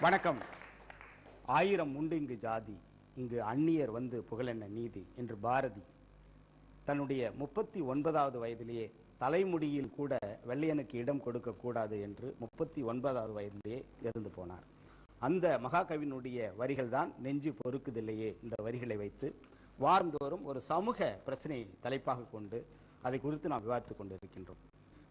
வணக்கம். ஆயிரம் உண்டு இங்கு ஜாதி, இங்கு அந்நியர் வந்து புகழென்ன நீதி என்று பாரதி தன்னுடைய 39வது வயதிலேயே தலைமுடியில் கூட வெள்ளையனுக்கு இடம் கொடுக்க கூடாது என்று 39வது வயதிலேயே இறந்து போனார். அந்த மகாகவியினுடைய வரிகள் தான் நெஞ்சு பொறுக்குதில்லையே. இந்த வரிகளை வைத்து வாரந்தோறும் ஒரு சமூக பிரச்சனையை தலைப்பாக கொண்டு அதை குறித்து நாம் விவாதித்துக் கொண்டிருக்கின்றோம்.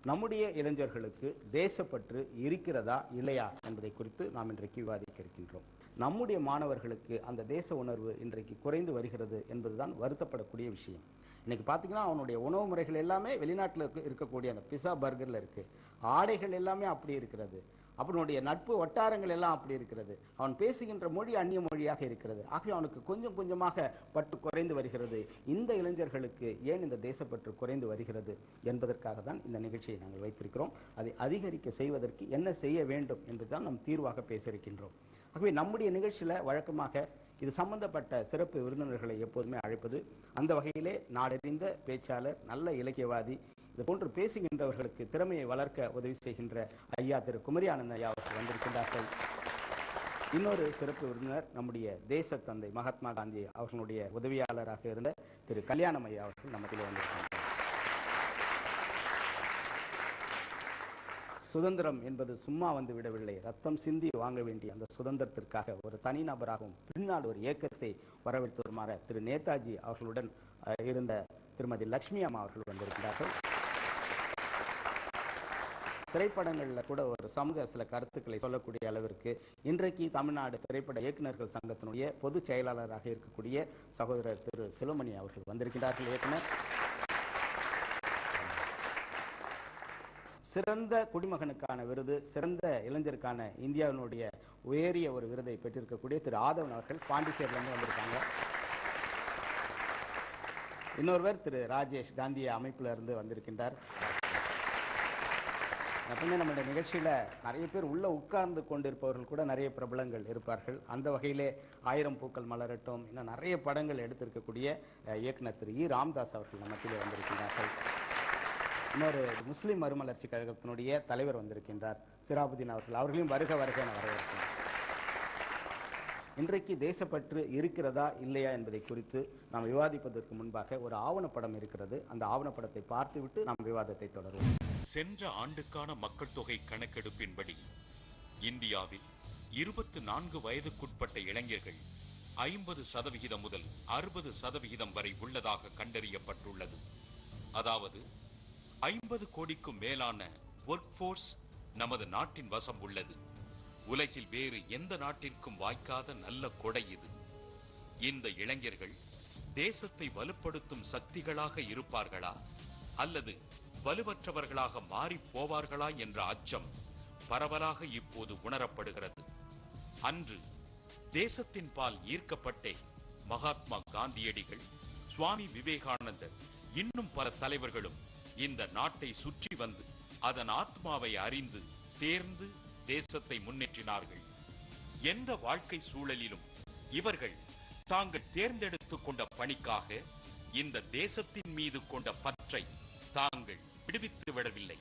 நம்முடைய இளைஞர்களுக்கு தேசப்பற்று இருக்கிறதா இல்லையா என்பதை குறித்து நாம் இன்றைக்கு விவாதிக்க இருக்கின்றோம். நம்முடைய மாணவர்களுக்கு அந்த தேச உணர்வு இன்றைக்கு குறைந்து வருகிறது என்பதுதான் வருத்தப்படக்கூடிய விஷயம். இன்னைக்கு பார்த்தீங்கன்னா அவனுடைய உணவு முறைகள் எல்லாமே வெளிநாட்டில் இருக்கக்கூடிய அந்த பிஸா பர்கரில் இருக்கு. ஆடைகள் எல்லாமே அப்படி இருக்கிறது. அவனுடைய நட்பு வட்டாரங்கள் எல்லாம் அப்படி இருக்கிறது. அவன் பேசுகின்ற மொழி அந்நிய மொழியாக இருக்கிறது. ஆகவே அவனுக்கு கொஞ்சம் கொஞ்சமாக பற்று குறைந்து வருகிறது. இந்த இளைஞர்களுக்கு ஏன் இந்த தேசப்பற்று குறைந்து வருகிறது என்பதற்காக தான் இந்த நிகழ்ச்சியை நாங்கள் வைத்திருக்கிறோம். அதை அதிகரிக்க செய்வதற்கு என்ன செய்ய வேண்டும் என்பதுதான் நம் தீர்வாக பேச இருக்கின்றோம். ஆகவே நம்முடைய நிகழ்ச்சியில் வழக்கமாக இது சம்பந்தப்பட்ட சிறப்பு விருந்தினர்களை எப்போதுமே அழைப்பது. அந்த வகையிலே நாடறிந்த பேச்சாளர், நல்ல இலக்கியவாதி, இது போன்று பேசுகின்றவர்களுக்கு திறமையை வளர்க்க உதவி செய்கின்ற ஐயா திரு குமரி ஆனந்த ஐயா அவர்கள் வந்திருக்கின்றார்கள். இன்னொரு சிறப்பு விருந்தினர் நம்முடைய தேச தந்தை மகாத்மா காந்தி அவர்களுடைய உதவியாளராக இருந்த திரு கல்யாணம் ஐயா அவர்கள் நம்மத்தில் வந்திருக்கின்றனர். சுதந்திரம் என்பது சும்மா வந்து விடவில்லை. ரத்தம் சிந்தி வாங்க வேண்டிய அந்த சுதந்திரத்திற்காக ஒரு தனிநபராகவும் பின்னால் ஒரு இயக்கத்தை வரவேற்று வருமாறு திரு நேதாஜி அவர்களுடன் இருந்த திருமதி லட்சுமி அம்மா அவர்கள் வந்திருக்கிறார்கள். திரைப்படங்களில் கூட ஒரு சமூக சில கருத்துக்களை சொல்லக்கூடிய அளவிற்கு இன்றைக்கு தமிழ்நாடு திரைப்பட இயக்குநர்கள் சங்கத்தினுடைய பொதுச் செயலாளராக இருக்கக்கூடிய சகோதரர் திரு சிலமணி அவர்கள் வந்திருக்கிறார்கள். இயக்குனர் சிறந்த குடிமகனுக்கான விருது, சிறந்த இளைஞருக்கான இந்தியாவினுடைய உயரிய ஒரு விருதை பெற்றிருக்கக்கூடிய திரு ஆதவன் அவர்கள் பாண்டிச்சேரியிலிருந்து வந்திருக்காங்க. இன்னொருவர் திரு ராஜேஷ் காந்திய அமைப்புல இருந்து வந்திருக்கின்றார். எப்பவுமே நம்மளுடைய நிகழ்ச்சியில நிறைய பேர் உள்ள உட்கார்ந்து கொண்டிருப்பவர்கள் கூட நிறைய பிரபலங்கள் இருப்பார்கள். அந்த வகையிலே ஆயிரம் பூக்கள் மலரட்டும் இன்னும் நிறைய படங்கள் எடுத்திருக்கக்கூடிய இயக்குனர் திரு இ ராம்தாஸ் அவர்கள் நம்மத்திலே வந்திருக்கின்றார்கள். இன்னொரு முஸ்லிம் மறுமலர்ச்சி கழகத்தினுடைய தலைவர் வந்திருக்கின்றார் சிராபுதீன் அவர்கள். அவர்களையும் வருக வருக என வரவேற்கிறேன். இன்றைக்கு தேசப்பற்று இருக்கிறதா இல்லையா என்பதை குறித்து நாம் விவாதிப்பதற்கு முன்பாக ஒரு ஆவணப்படம் இருக்கிறது. அந்த ஆவணப்படத்தை பார்த்துவிட்டு நாம் விவாதத்தை தொடருவோம். சென்ற ஆண்டுக்கான மக்கள் தொகை கணக்கெடுப்பின்படி இந்தியாவில் 24 வயதுக்குட்பட்ட இளைஞர்கள் 50% முதல் 60% வரை உள்ளதாக கண்டறியப்பட்டுள்ளது. அதாவது 50 கோடிக்கும் மேலான ஒர்க் போர்ஸ் நமது நாட்டின் வசம் உள்ளது. உலகில் வேறு எந்த நாட்டிற்கும் வாய்க்காத நல்ல கொடை இது. இந்த இளைஞர்கள் தேசத்தை வலுப்படுத்தும் சக்திகளாக இருப்பார்களா அல்லது வலுவற்றவர்களாக மாறி போவார்களா என்ற அச்சம் பரவலாக இப்போது உணரப்படுகிறது. அன்று தேசத்தின் பால் ஈர்க்கப்பட்டே மகாத்மா காந்தியடிகள், சுவாமி விவேகானந்தர், இன்னும் பல தலைவர்களும் இந்த நாட்டை சுற்றி வந்து அதன் ஆத்மாவை அறிந்து தேர்ந்து தேசத்தை முன்னேற்றினார்கள். எந்த வாழ்க்கை சூழலிலும் இவர்கள் தாங்கள் தேர்ந்தெடுத்துக் கொண்ட பணிக்காக இந்த தேசத்தின் மீது கொண்ட பற்றை தாங்கள் விடுவித்து விடவில்லை.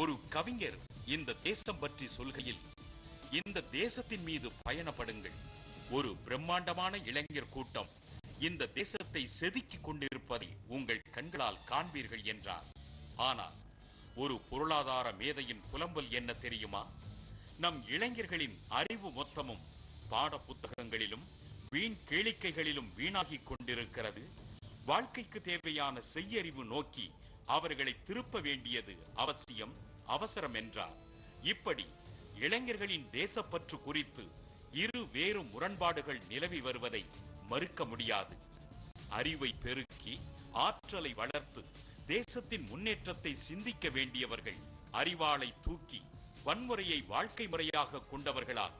ஒரு கவிஞர் இந்த தேசம் பற்றி சொல்கையில், இந்த தேசத்தின் மீது பயணப்படுங்கள், ஒரு பிரம்மாண்டமான இளைஞர் கூட்டம் இந்த தேசத்தை செதுக்கிக் கொண்டிருப்பதை உங்கள் கண்களால் காண்பீர்கள் என்றார். ஆனால் ஒரு பொருளாதார மேதையின் புலம்பல் என்ன தெரியுமா? நம் இளைஞர்களின் அறிவு மொத்தமும் பாட புத்தகங்களிலும் வீண் கேளிக்கைகளிலும் வீணாகிக் கொண்டிருக்கிறது. வாழ்க்கைக்கு தேவையான செய்யறிவு நோக்கி அவர்களை திருப்ப வேண்டியது அவசியம், அவசரம் என்றார். இப்படி இளைஞர்களின் தேசப்பற்று குறித்து இரு வேறு முரண்பாடுகள் நிலவி வருவதை மறுக்க முடியாது. அறிவை பெருக்கி ஆற்றலை வளர்த்து தேசத்தின் முன்னேற்றத்தை சிந்திக்க வேண்டியவர்கள் அறிவாளை தூக்கி வன்முறையை வாழ்க்கை முறையாக கொண்டவர்களால்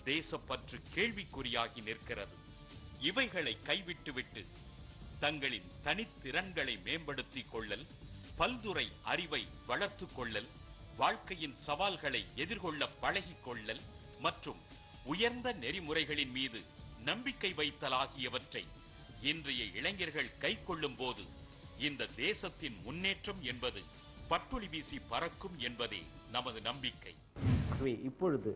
தேசப்பற்று கேள்விக்குறியாகி நிற்கிறது. இவைகளை கைவிட்டுவிட்டு தங்களின் தனித்திறன்களை மேம்படுத்திக் கொள்ளல், பல்துறை அறிவை வளர்த்துக் கொள்ளல், வாழ்க்கையின் சவால்களை எதிர்கொள்ள பழகிக் கொள்ளல் மற்றும் உயர்ந்த நெறிமுறைகளின் மீது நம்பிக்கை வைத்தல் ஆகியவற்றை இன்றைய இளைஞர்கள் கை கொள்ளும் போது இந்த தேசத்தின் முன்னேற்றம் என்பது பட்டுளி வீசி பறக்கும் என்பதே நமது நம்பிக்கை. இப்பொழுது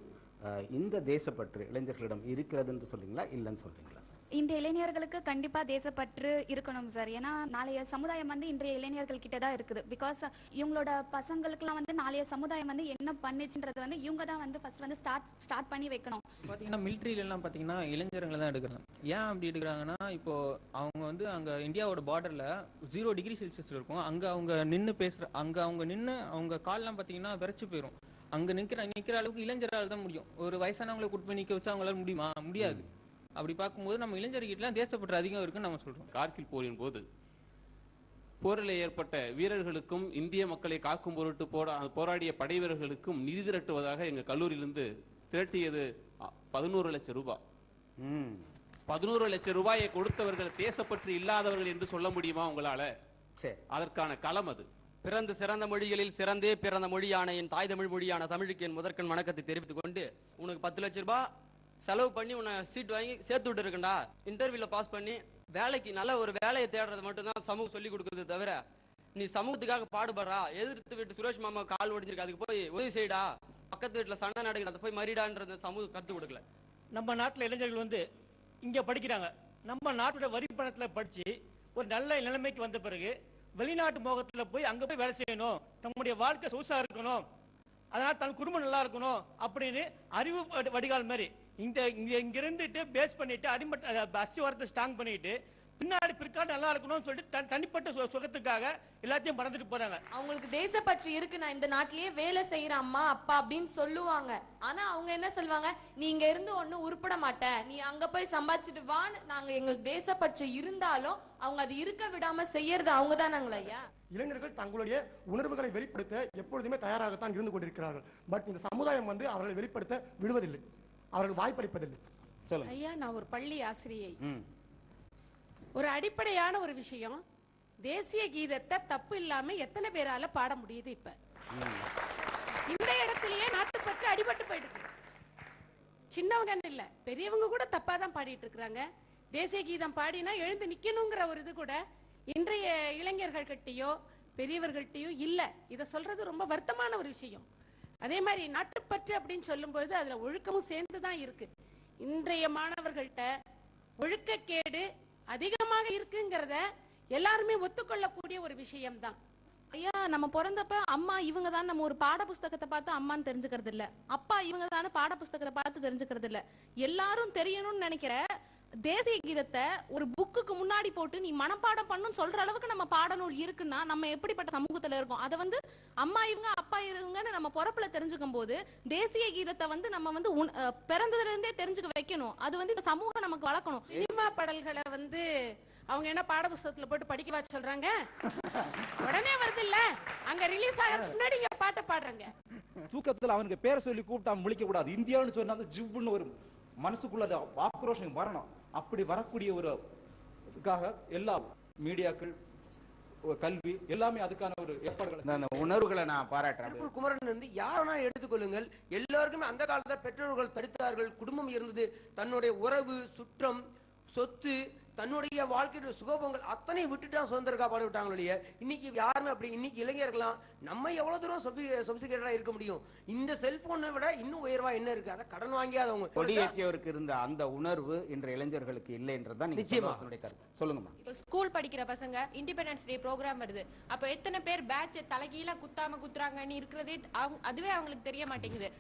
இந்த தேசப்பற்று இளைஞர்களிடம் இருக்கிறதுன்னு சொல்றீங்களா இல்லைன்னு சொல்றீங்களா சார்? இந்த இளைஞர்களுக்கு கண்டிப்பா தேசப்பற்று இருக்கணும் சார். ஏன்னா நாளைய சமுதாயம் வந்து இன்றைய இளைஞர்கள் கிட்ட தான் இருக்குது. பிகாஸ் இவங்களோட பசங்களுக்குலாம் வந்து நாளைய சமுதாயம் வந்து என்ன பண்ணுச்சுன்றது வந்து இவங்க தான் வந்து ஃபர்ஸ்ட் வந்து ஸ்டார்ட் பண்ணி வைக்கணும். பார்த்தீங்கன்னா மிலிட்ரியிலலாம் பார்த்தீங்கன்னா இளைஞர்களை தான் எடுக்கிறாங்க. ஏன் அப்படி எடுக்கிறாங்கன்னா, இப்போ அவங்க வந்து அங்கே இந்தியாவோட பார்டரில் 0 டிகிரி செல்சியஸ் இருக்கும். அங்கே அவங்க நின்று அவங்க நின்று அவங்க கால்லாம் பார்த்தீங்கன்னா விரைச்சி போயிடும். அங்கே நிற்கிற அளவுக்கு இளைஞரால் தான் முடியும். ஒரு வயசானவங்களை கூட்டு நிற்க வச்சா அவங்களால முடியுமா? முடியாது. அப்படி பார்க்கும்போது நம்ம இளைஞர்கிட்டலாம் தேசப்பற்று அதிகம் இருக்குன்னு நம்ம சொல்றோம். கார்கில் போரின் போது போரில் ஏற்பட்ட வீரர்களுக்கும் இந்திய மக்களை காக்கும் பொருட்டு போராடிய படை வீரர்களுக்கும் நிதி திரட்டுவதாக எங்க கல்லூரியிலிருந்து திரட்டியது 11 லட்சம் ரூபாய். 11 லட்சம் ரூபாயை கொடுத்தவர்கள் தேசப்பற்று இல்லாதவர்கள் என்று சொல்ல முடியுமா உங்களால? அதற்கான களம் அது. பிறந்து சிறந்த மொழிகளில் சிறந்தே பிறந்த மொழியான என் தாய் தமிழ் மொழியான தமிழுக்கு என் முதற்கண் வணக்கத்தை தெரிவித்துக் கொண்டு, உனக்கு 10 லட்சம் ரூபாய் செலவு பண்ணி உன்னை சீட் வாங்கி சேர்த்து விட்டு இருக்கண்டா, இன்டர்வியூல பாஸ் பண்ணி வேலைக்கு நல்ல ஒரு வேலையை தேடுறது மட்டும்தான் சமூகம் சொல்லி கொடுக்குறது தவிர, நீ சமூகத்துக்காக பாடுபடுறா, எதிர்த்து வீட்டு சுரேஷ் மாமா கால் ஒடிஞ்சிருக்கு அதுக்கு போய் உதவி செய்டா, பக்கத்து வீட்டுல சண்டை நடக்குது அதை போய் மறிடான்றது சமூகம் கற்றுக் கொடுக்கல. நம்ம நாட்டில் இளைஞர்கள் வந்து இங்க படிக்கிறாங்க. நம்ம நாட்டோட வரி பணத்துல படிச்சு ஒரு நல்ல நிலைமைக்கு வந்த பிறகு வெளிநாட்டு மோகத்துல போய் அங்க போய் வேலை செய்யணும், தம்முடைய வாழ்க்கை சொகுசா இருக்கணும், அதனால தன் குடும்பம் நல்லா இருக்கணும் அப்படின்னு அறிவு வடிகால் மாதிரி இங்க இருந்துட்டு பேஸ் பண்ணிட்டு அடிமட்ட அஸ்திவாரத்தை ஸ்ட்ராங் பண்ணிட்டு பின்னாடி பிற்காலம் நல்லா இருக்கணும்னு சொல்லிட்டு தனிப்பட்ட சுகத்துக்காக எல்லாத்தையும் பறந்துட்டு போறாங்க. அவங்களுக்கு தேசப்பற்று இருக்கு, நான் இந்த நாட்டிலேயே வேலை செய்யற அம்மா அப்பா அப்படின்னு சொல்லுவாங்க. ஆனா அவங்க என்ன சொல்லுவாங்க, நீ இங்க இருந்து ஒன்னும் உருப்பட மாட்ட, நீ அங்க போய் சம்பாதிச்சுட்டு வான்னு. நாங்க எங்களுக்கு தேசப்பற்று இருந்தாலும் அவங்க அது இருக்க விடாம செய்யறது அவங்க தானாங்களா ஐயா? இளைஞர்கள் தங்களுடைய உணர்வுகளை வெளிப்படுத்த எப்பொழுதுமே தயாராகத்தான் இருந்து கொண்டிருக்கிறார்கள். பட் இந்த சமுதாயம் வந்து அவர்களை வெளிப்படுத்த விடுவதில்லை, அவர்கள் வாய்ப்பளிப்பதில்லை. சொல்லுங்க ஐயா. நான் ஒரு பள்ளி ஆசிரியை. ஒரு அடிப்படையான ஒரு விஷயம், தேசிய கீதத்தை தப்பு இல்லாம எத்தனை பேரால பாட முடியுது? இப்ப இந்த இடத்திலேயே நாட்டுப்பற்று அடிபட்டு போயிடுது. சின்னவங்க இல்ல, பெரியவங்க கூட தப்பா தான் பாடிட்டு இருக்காங்க. தேசிய கீதம் பாடினா எழுந்து நிக்கணுங்கிற ஒரு இது கூட இன்றைய இளைஞர்கள் கிட்டயோ பெரியவர்கள்ட்டயோ இல்ல. இத சொல்றது ரொம்ப வருத்தமான ஒரு விஷயம். அதே மாதிரி நாட்டுப்பற்று அப்படின்னு சொல்லும்போது அதுல ஒழுக்கமும் சேர்ந்துதான் இருக்கு. இன்றைய மாணவர்கள்ட்ட ஒழுக்கக்கேடு அதிகமாக இருக்குங்கிறத எல்லாருமே ஒத்துக்கொள்ளக்கூடிய ஒரு விஷயம்தான். ஐயா, நம்ம பிறந்தப்ப அம்மா இவங்க தான், நம்ம ஒரு பாட புஸ்தகத்தை பார்த்து அம்மான்னு தெரிஞ்சுக்கிறது இல்ல, அப்பா இவங்க தானே பாட புஸ்தகத்தை பார்த்து தெரிஞ்சுக்கிறது இல்ல. எல்லாரும் தெரியணும்னு நினைக்கிற தேசிய கீதத்தை ஒரு புக்குக்கு முன்னாடி போட்டு நீ மனப்பாடம் பண்ணுன்னு சொல்ற அளவுக்கு நம்ம பாடநூல் இருக்குன்னா நம்ம எப்படிப்பட்ட சமூகத்துல இருக்கோம்? அதை வந்து அம்மா இவங்க அப்பா இவங்கன்னு நம்ம பொறப்புல தெரிஞ்சுக்கும் போது தேசிய கீதத்தை வந்து நம்ம வந்து பிறந்ததுல இருந்தே தெரிஞ்சுக்க வைக்கணும். அது வந்து இந்த சமூகம் நமக்கு வளர்க்கணும். சினிமா பாடல்களை வந்து அவங்க என்ன பாட புஸ்தகத்துல போட்டு படிக்க வச்சு சொல்றாங்க, உடனே வருது இல்ல, அங்க ரிலீஸ் ஆகிறதுக்கு முன்னாடி இங்க பாட்டை பாடுறாங்க. தூக்கத்துல அவனுக்கு பேரை சொல்லி கூப்பிட்டா முழிக்க கூடாது. இந்தியான்னு சொன்னா ஜிவ்வுன்னு ஒரு மனசுக்குள்ள ஆக்ரோஷம் வரணும். அப்படி வரக்கூடிய ஒரு இதுக்காக எல்லா மீடியாக்கள், கல்வி எல்லாமே அதுக்கான ஒரு ஏற்பாடுகள், உணர்வுகளை நான் பாராட்டுறேன். குமரன் வந்து யாரா எடுத்துக்கொள்ளுங்கள், எல்லாருக்குமே அந்த காலத்தில் பெற்றோர்கள் தடுத்தார்கள், குடும்பம் இருந்தது, தன்னுடைய உறவு சுற்றம் சொத்து தன்னுடைய வாழ்க்கையுடைய சுகபங்கள் அத்தனை விட்டுட்டு சுதந்திர காப்பாடு விட்டாங்க இல்லையா? இன்னைக்கு யாருமே அப்படி. இன்னைக்கு இளைஞர்கள்லாம் நம்ம எவ்வளவு தூரம் சொபிஸ்டிகேட்டடா இருக்க முடியும்? இந்த செல்போனை விட இன்னும் உயர்வா என்ன இருக்கு? அதை கடன் வாங்கியாதவங்க கொடியேற்றியவருக்கு இருந்த அந்த உணர்வு இன்று இளைஞர்களுக்கு இல்லைன்றதுதான் நிச்சயமா கருத்து. சொல்லுங்கம்மா. இப்போ ஸ்கூல் படிக்கிற பசங்க இண்டிபெண்டன்ஸ் டே ப்ரோக்ராம் வருது, அப்ப எத்தனை பேர் பேட்ச் தலைகீழ குத்தாம குத்துறாங்கன்னு இருக்கிறதே அதுவே அவங்களுக்கு தெரிய மாட்டேங்குது.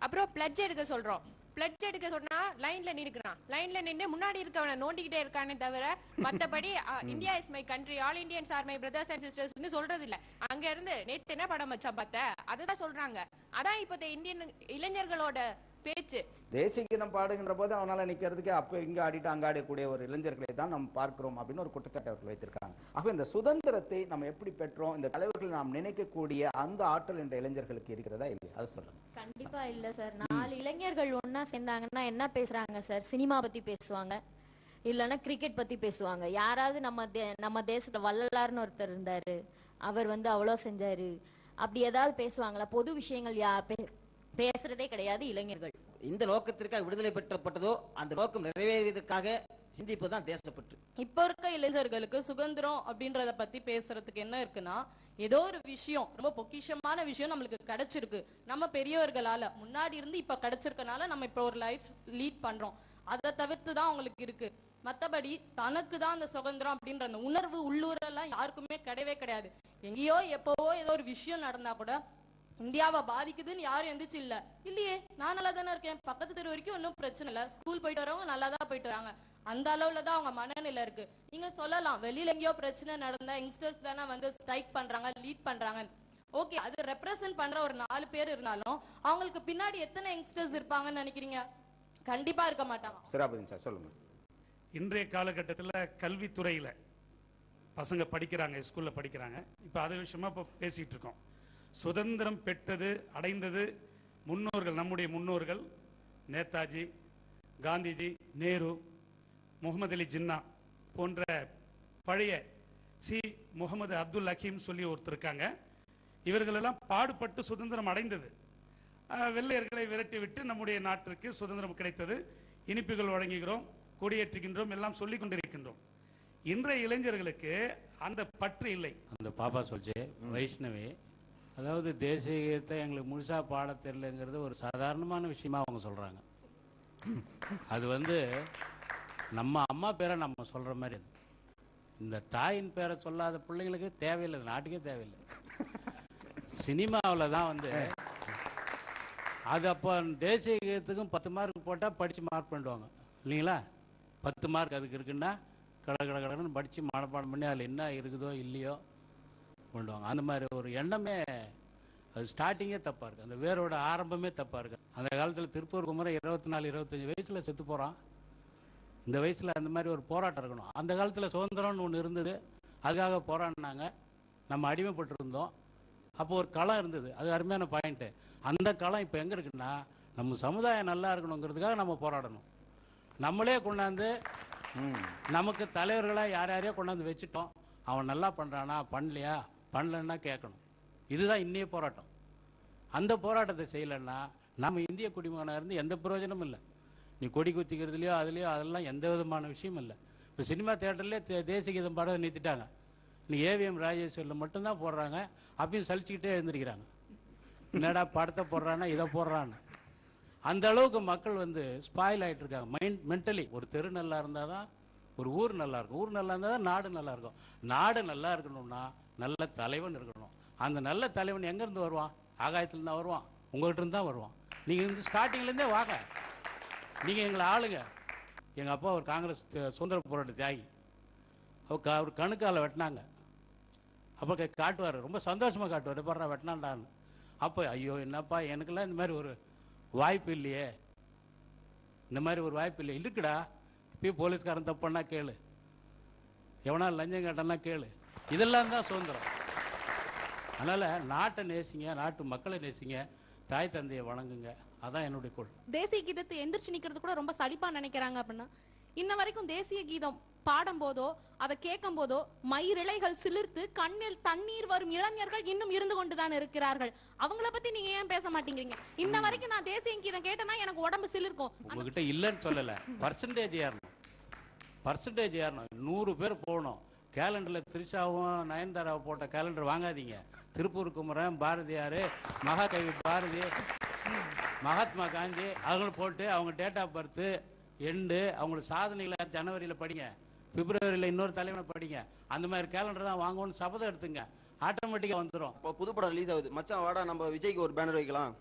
அப்புறம் பிளட்ஜ் எடுக்க சொல்றோம், பிளட்ஜ் எடுக்க சொன்னா லைன்ல நின்னுக்கிறான், லைன்ல நின்று முன்னாடி இருக்கவனை நோண்டிக்கிட்டே இருக்கானே தவிர மத்தபடி India is my country, all Indians are my brothers and சிஸ்டர்ஸ்னு சொல்றது இல்ல. அங்க இருந்து நேத்து என்ன படம் வச்சா பார்த்த அதுதான் சொல்றாங்க. அதான் இப்ப இந்தியன் இளைஞர்களோட பேச்சு. தேசிய கீதம் பாடுகின்ற போது அவனால நிக்கிறதுக்கு அப்ப இங்க ஆடிட்டு அங்க ஆடக்கூடிய ஒரு இளைஞர்களை தான் நம்ம பார்க்கிறோம் அப்படின்னு ஒரு குற்றச்சாட்டு அவர்கள் வைத்திருக்காங்க. அப்ப இந்த சுதந்திரத்தை நம்ம எப்படி பெற்றோம், இந்த தலைவர்கள் நாம் நினைக்கக்கூடிய அந்த ஆற்றல் என்ற இளைஞர்களுக்கு இருக்கிறதா இல்லையா? அது சொல்லுங்க. கண்டிப்பா இல்ல சார். 4 இளைஞர்கள் ஒன்னா சேர்ந்தாங்கன்னா என்ன பேசுறாங்க சார்? சினிமா பத்தி பேசுவாங்க, இல்லைன்னா கிரிக்கெட் பத்தி பேசுவாங்க. யாராவது நம்ம தேசத்துல வள்ளலார்னு ஒருத்தர் இருந்தாரு, அவர் வந்து அவ்வளோ செஞ்சாரு, அப்படி ஏதாவது பேசுவாங்களா? பொது விஷயங்கள் பேசுறதே கிடையாது இளைஞர்கள். இந்த நோக்கத்திற்காக விடுதலை பெற்றப்பட்டதோ அந்த நோக்கம் நிறைவேறியதற்காக சிந்திப்பதுதான் தேசப்பற்று. இப்ப இருக்க இளைஞர்களுக்கு சுதந்திரம் அப்படின்றத பத்தி பேசுறதுக்கு என்ன இருக்குன்னா, ஏதோ ஒரு விஷயம் ரொம்ப பொக்கிஷமான விஷயம் நம்மளுக்கு கிடைச்சிருக்கு, நம்ம பெரியவர்களால முன்னாடி இருந்து இப்ப கிடைச்சிருக்கனால நம்ம இப்ப ஒரு லைஃப் லீட் பண்றோம், அதை தவிர்த்து தான் அவங்களுக்கு இருக்கு. மத்தபடி தனக்கு தான் அந்த சுதந்திரம் அப்படின்ற அந்த உணர்வு உள்ளூரெல்லாம் யாருக்குமே கிடையவே கிடையாது. எங்கேயோ எப்பவோ ஏதோ ஒரு விஷயம் நடந்தா கூட இந்தியாவை பாதிக்குதுன்னு யாரும் எந்திரிச்சு இல்லையே நான் நல்லா தானே இருக்கேன், பக்கத்து தெரு வரைக்கும் ஒன்றும் பிரச்சனை இல்லை, ஸ்கூல் போயிட்டு வரவங்க நல்லா தான் போயிட்டு வராங்க, அந்த அளவுல தான் அவங்க மனநிலை இருக்கு. நீங்க சொல்லலாம் வெளியில எங்கேயோ பிரச்சனை நடந்தா யங்ஸ்டர்ஸ் தானே வந்து ஸ்ட்ரைக் பண்றாங்க, லீட் பண்றாங்க. ஓகே, அது ரெப்ரசென்ட் பண்ற ஒரு 4 பேர் இருந்தாலும் அவங்களுக்கு பின்னாடி எத்தனை யங்ஸ்டர்ஸ் இருப்பாங்கன்னு நினைக்கிறீங்க? கண்டிப்பா இருக்க மாட்டாங்க. சிராபுதீன் சார் சொல்லுங்க. இன்றைய காலகட்டத்தில் கல்வித்துறையில் பசங்க படிக்கிறாங்க, ஸ்கூலில் படிக்கிறாங்க. இப்போ அது விஷயமா இப்போ பேசிகிட்டு இருக்கோம். சுதந்திரம் பெற்றது அடைந்தது முன்னோர்கள், நம்முடைய முன்னோர்கள் நேதாஜி, காந்திஜி, நேரு, முகமது அலி ஜின்னா போன்ற பழைய முகமது அப்துல் ஹக்கீம் சொல்லி ஒருத்தர் இருக்காங்க. இவர்களெல்லாம் பாடுபட்டு சுதந்திரம் அடைந்தது. வெள்ளையர்களை விரட்டி விட்டு நம்முடைய நாட்டிற்கு சுதந்திரம் கிடைத்தது. இனிப்புகள் வழங்குகிறோம், கொடியேற்றுகின்றோம், எல்லாம் சொல்லிக் கொண்டிருக்கின்றோம். இன்றைய இளைஞர்களுக்கு அந்த பற்று இல்லை. அந்த பாப்பா சொல்ச்சு வைஷ்ணவி, அதாவது தேசிய கீதத்தை எங்களுக்கு முழுசா பாட தெரியலங்கிறது ஒரு சாதாரணமான விஷயமா அவங்க சொல்றாங்க. அது வந்து நம்ம அம்மா பேரை நம்ம சொல்ற மாதிரி, இந்த தாயின் பேரை சொல்லாத பிள்ளைங்களுக்கு தேவையில்லை, நாட்டுக்கே தேவையில்லை. சினிமாவில் தான் வந்து அது அப்போ தேசிய கீதத்துக்கும் 10 மார்க் போட்டால் படித்து மார்க் பண்ணிடுவாங்க இல்லைங்களா? 10 மார்க் அதுக்கு இருக்குன்னா கடன்னு படித்து மனப்பாடம் பண்ணி அதில் என்ன இருக்குதோ இல்லையோ பண்ணுவாங்க. அந்த மாதிரி ஒரு எண்ணமே, அது ஸ்டார்டிங்கே தப்பாக இருக்குது, அந்த வேரோட ஆரம்பமே தப்பாக இருக்குது. அந்த காலத்தில் திருப்பூர் குமரன் 24-25 வயசில் செத்து போகிறான். இந்த வயசில் அந்த மாதிரி ஒரு போராட்டம் இருக்கணும். அந்த காலத்தில் சுதந்திரம்னு ஒன்று இருந்தது, அதுக்காக போராடினாங்க, நம்ம அடிமைப்பட்டிருந்தோம். அப்போ ஒரு களம் இருந்தது, அது அருமையான பாயிண்ட்டு. அந்த களம் இப்போ எங்கே இருக்குன்னா, நம்ம சமுதாயம் நல்லா இருக்கணுங்கிறதுக்காக நம்ம போராடணும். நம்மளே கொண்டாந்து நமக்கு தலைவர்களாக யாரையோ கொண்டாந்து வச்சுட்டோம், அவன் நல்லா பண்ணுறானா பண்ணலையா, பண்ணலன்னா கேட்கணும். இதுதான் இன்னைய போராட்டம். அந்த போராட்டத்தை செய்யலைன்னா நம்ம இந்திய குடிமகனாக இருந்து எந்த பிரயோஜனமும் இல்லை. நீ கொடி குத்திக்கிறதுலையோ அதுலேயோ அதெல்லாம் எந்த விதமான விஷயம் இல்லை. இப்போ சினிமா தியேட்டர்லேயே தேசிய கீதம் பாட நிறுத்திட்டாங்க. நீ ஏவிஎம் ராஜேஸ்வரில் மட்டும்தான் போடுறாங்க, அப்பயும் சலிச்சுக்கிட்டே எழுந்திருக்கிறாங்க. என்னடா படத்தை போடுறான்னா இதை போடுறான்னு. அந்த அளவுக்கு மக்கள் வந்து ஸ்பாயில் ஆகிட்டு இருக்காங்க மென்டலி. ஒரு தெரு நல்லா இருந்தால் தான் ஒரு ஊர் நல்லா இருக்கும், ஊர் நல்லா இருந்தால் தான் நாடு நல்லா இருக்கும். நாடு நல்லா இருக்கணும்னா நல்ல தலைவன் இருக்கணும். அந்த நல்ல தலைவன் எங்கேருந்து வருவான்? ஆகாயத்தில் தான் வருவான், உங்கள்கிட்ட இருந்து தான் வருவான். நீங்கள் இந்த ஸ்டார்டிங்லேருந்தே வாங்க, நீங்கள் எங்களை ஆளுங்க. எங்கள் அப்பா ஒரு காங்கிரஸ் சுதந்திர போராட்ட தியாகி, அவர் கணுக்கால வெட்டினாங்க. அப்போ காட்டுவார், ரொம்ப சந்தோஷமாக காட்டுவார், பாடுறா வெட்டினான்டான்னு. அப்போ ஐயோ என்னப்பா, எனக்கெல்லாம் இந்த மாதிரி ஒரு வாய்ப்பு இல்லையே, இந்த மாதிரி ஒரு வாய்ப்பு இல்லை. இருக்குடா, இப்போயும் போலீஸ்காரன் தப்புன்னா கேளு, எவனா லஞ்சம் கேட்டான்னா கேளு. இதெல்லாம் தான் சுதந்திரம். அதனால் நாட்டை நேசிங்க, நாட்டு மக்களை நேசிங்க, தாய் தந்தையை வணங்குங்க. அதான் என்னுடைய கொள். தேசிய கீதத்தை எந்திரிச்சு நிக்கிறது கூட ரொம்ப சலிப்பா நினைக்கிறாங்க. அப்படின்னா இன்ன வரைக்கும் தேசிய கீதம் பாடும் போதோ அதை கேட்கும் போதோ மயிரிழைகள் சிலிர்த்து கண்ணில் தண்ணீர் வரும் இளைஞர்கள் இன்னும் இருந்து கொண்டுதான் இருக்கிறார்கள். அவங்கள பத்தி நீங்க ஏன் பேச மாட்டேங்கிறீங்க? இன்ன வரைக்கும் நான் தேசிய கீதம் கேட்டேன்னா எனக்கு உடம்பு சிலிர்க்கும். உங்ககிட்ட இல்லைன்னு சொல்லல, பர்சன்டேஜ் ஏறணும், பர்சன்டேஜ் ஏறணும். 100 பேர் போகணும். கேலண்டரில் திரிஷாவும் நயன்தாராவை போட்ட கேலண்டர் வாங்காதீங்க. திருப்பூர் குமரன், பாரதியார், மகாகவி பாரதி, மகாத்மா காந்தி அவங்களும் போட்டு அவங்க டேட் ஆஃப் பர்த்து எண்டு, அவங்களோட சாதனைகளை ஜனவரியில் படிங்க, பிப்ரவரியில் இன்னொரு தலைவனை படிங்க. அந்த மாதிரி கேலண்டர் தான் வாங்கணும்னு சபதம் எடுத்துங்க, ஆட்டோமேட்டிக்காக வந்துடும். இப்போ புதுப்படம் ரிலீஸ் ஆகுது, மச்சான் வாடா நம்ம விஜய்க்கு ஒரு பேனர் வைக்கலாம்,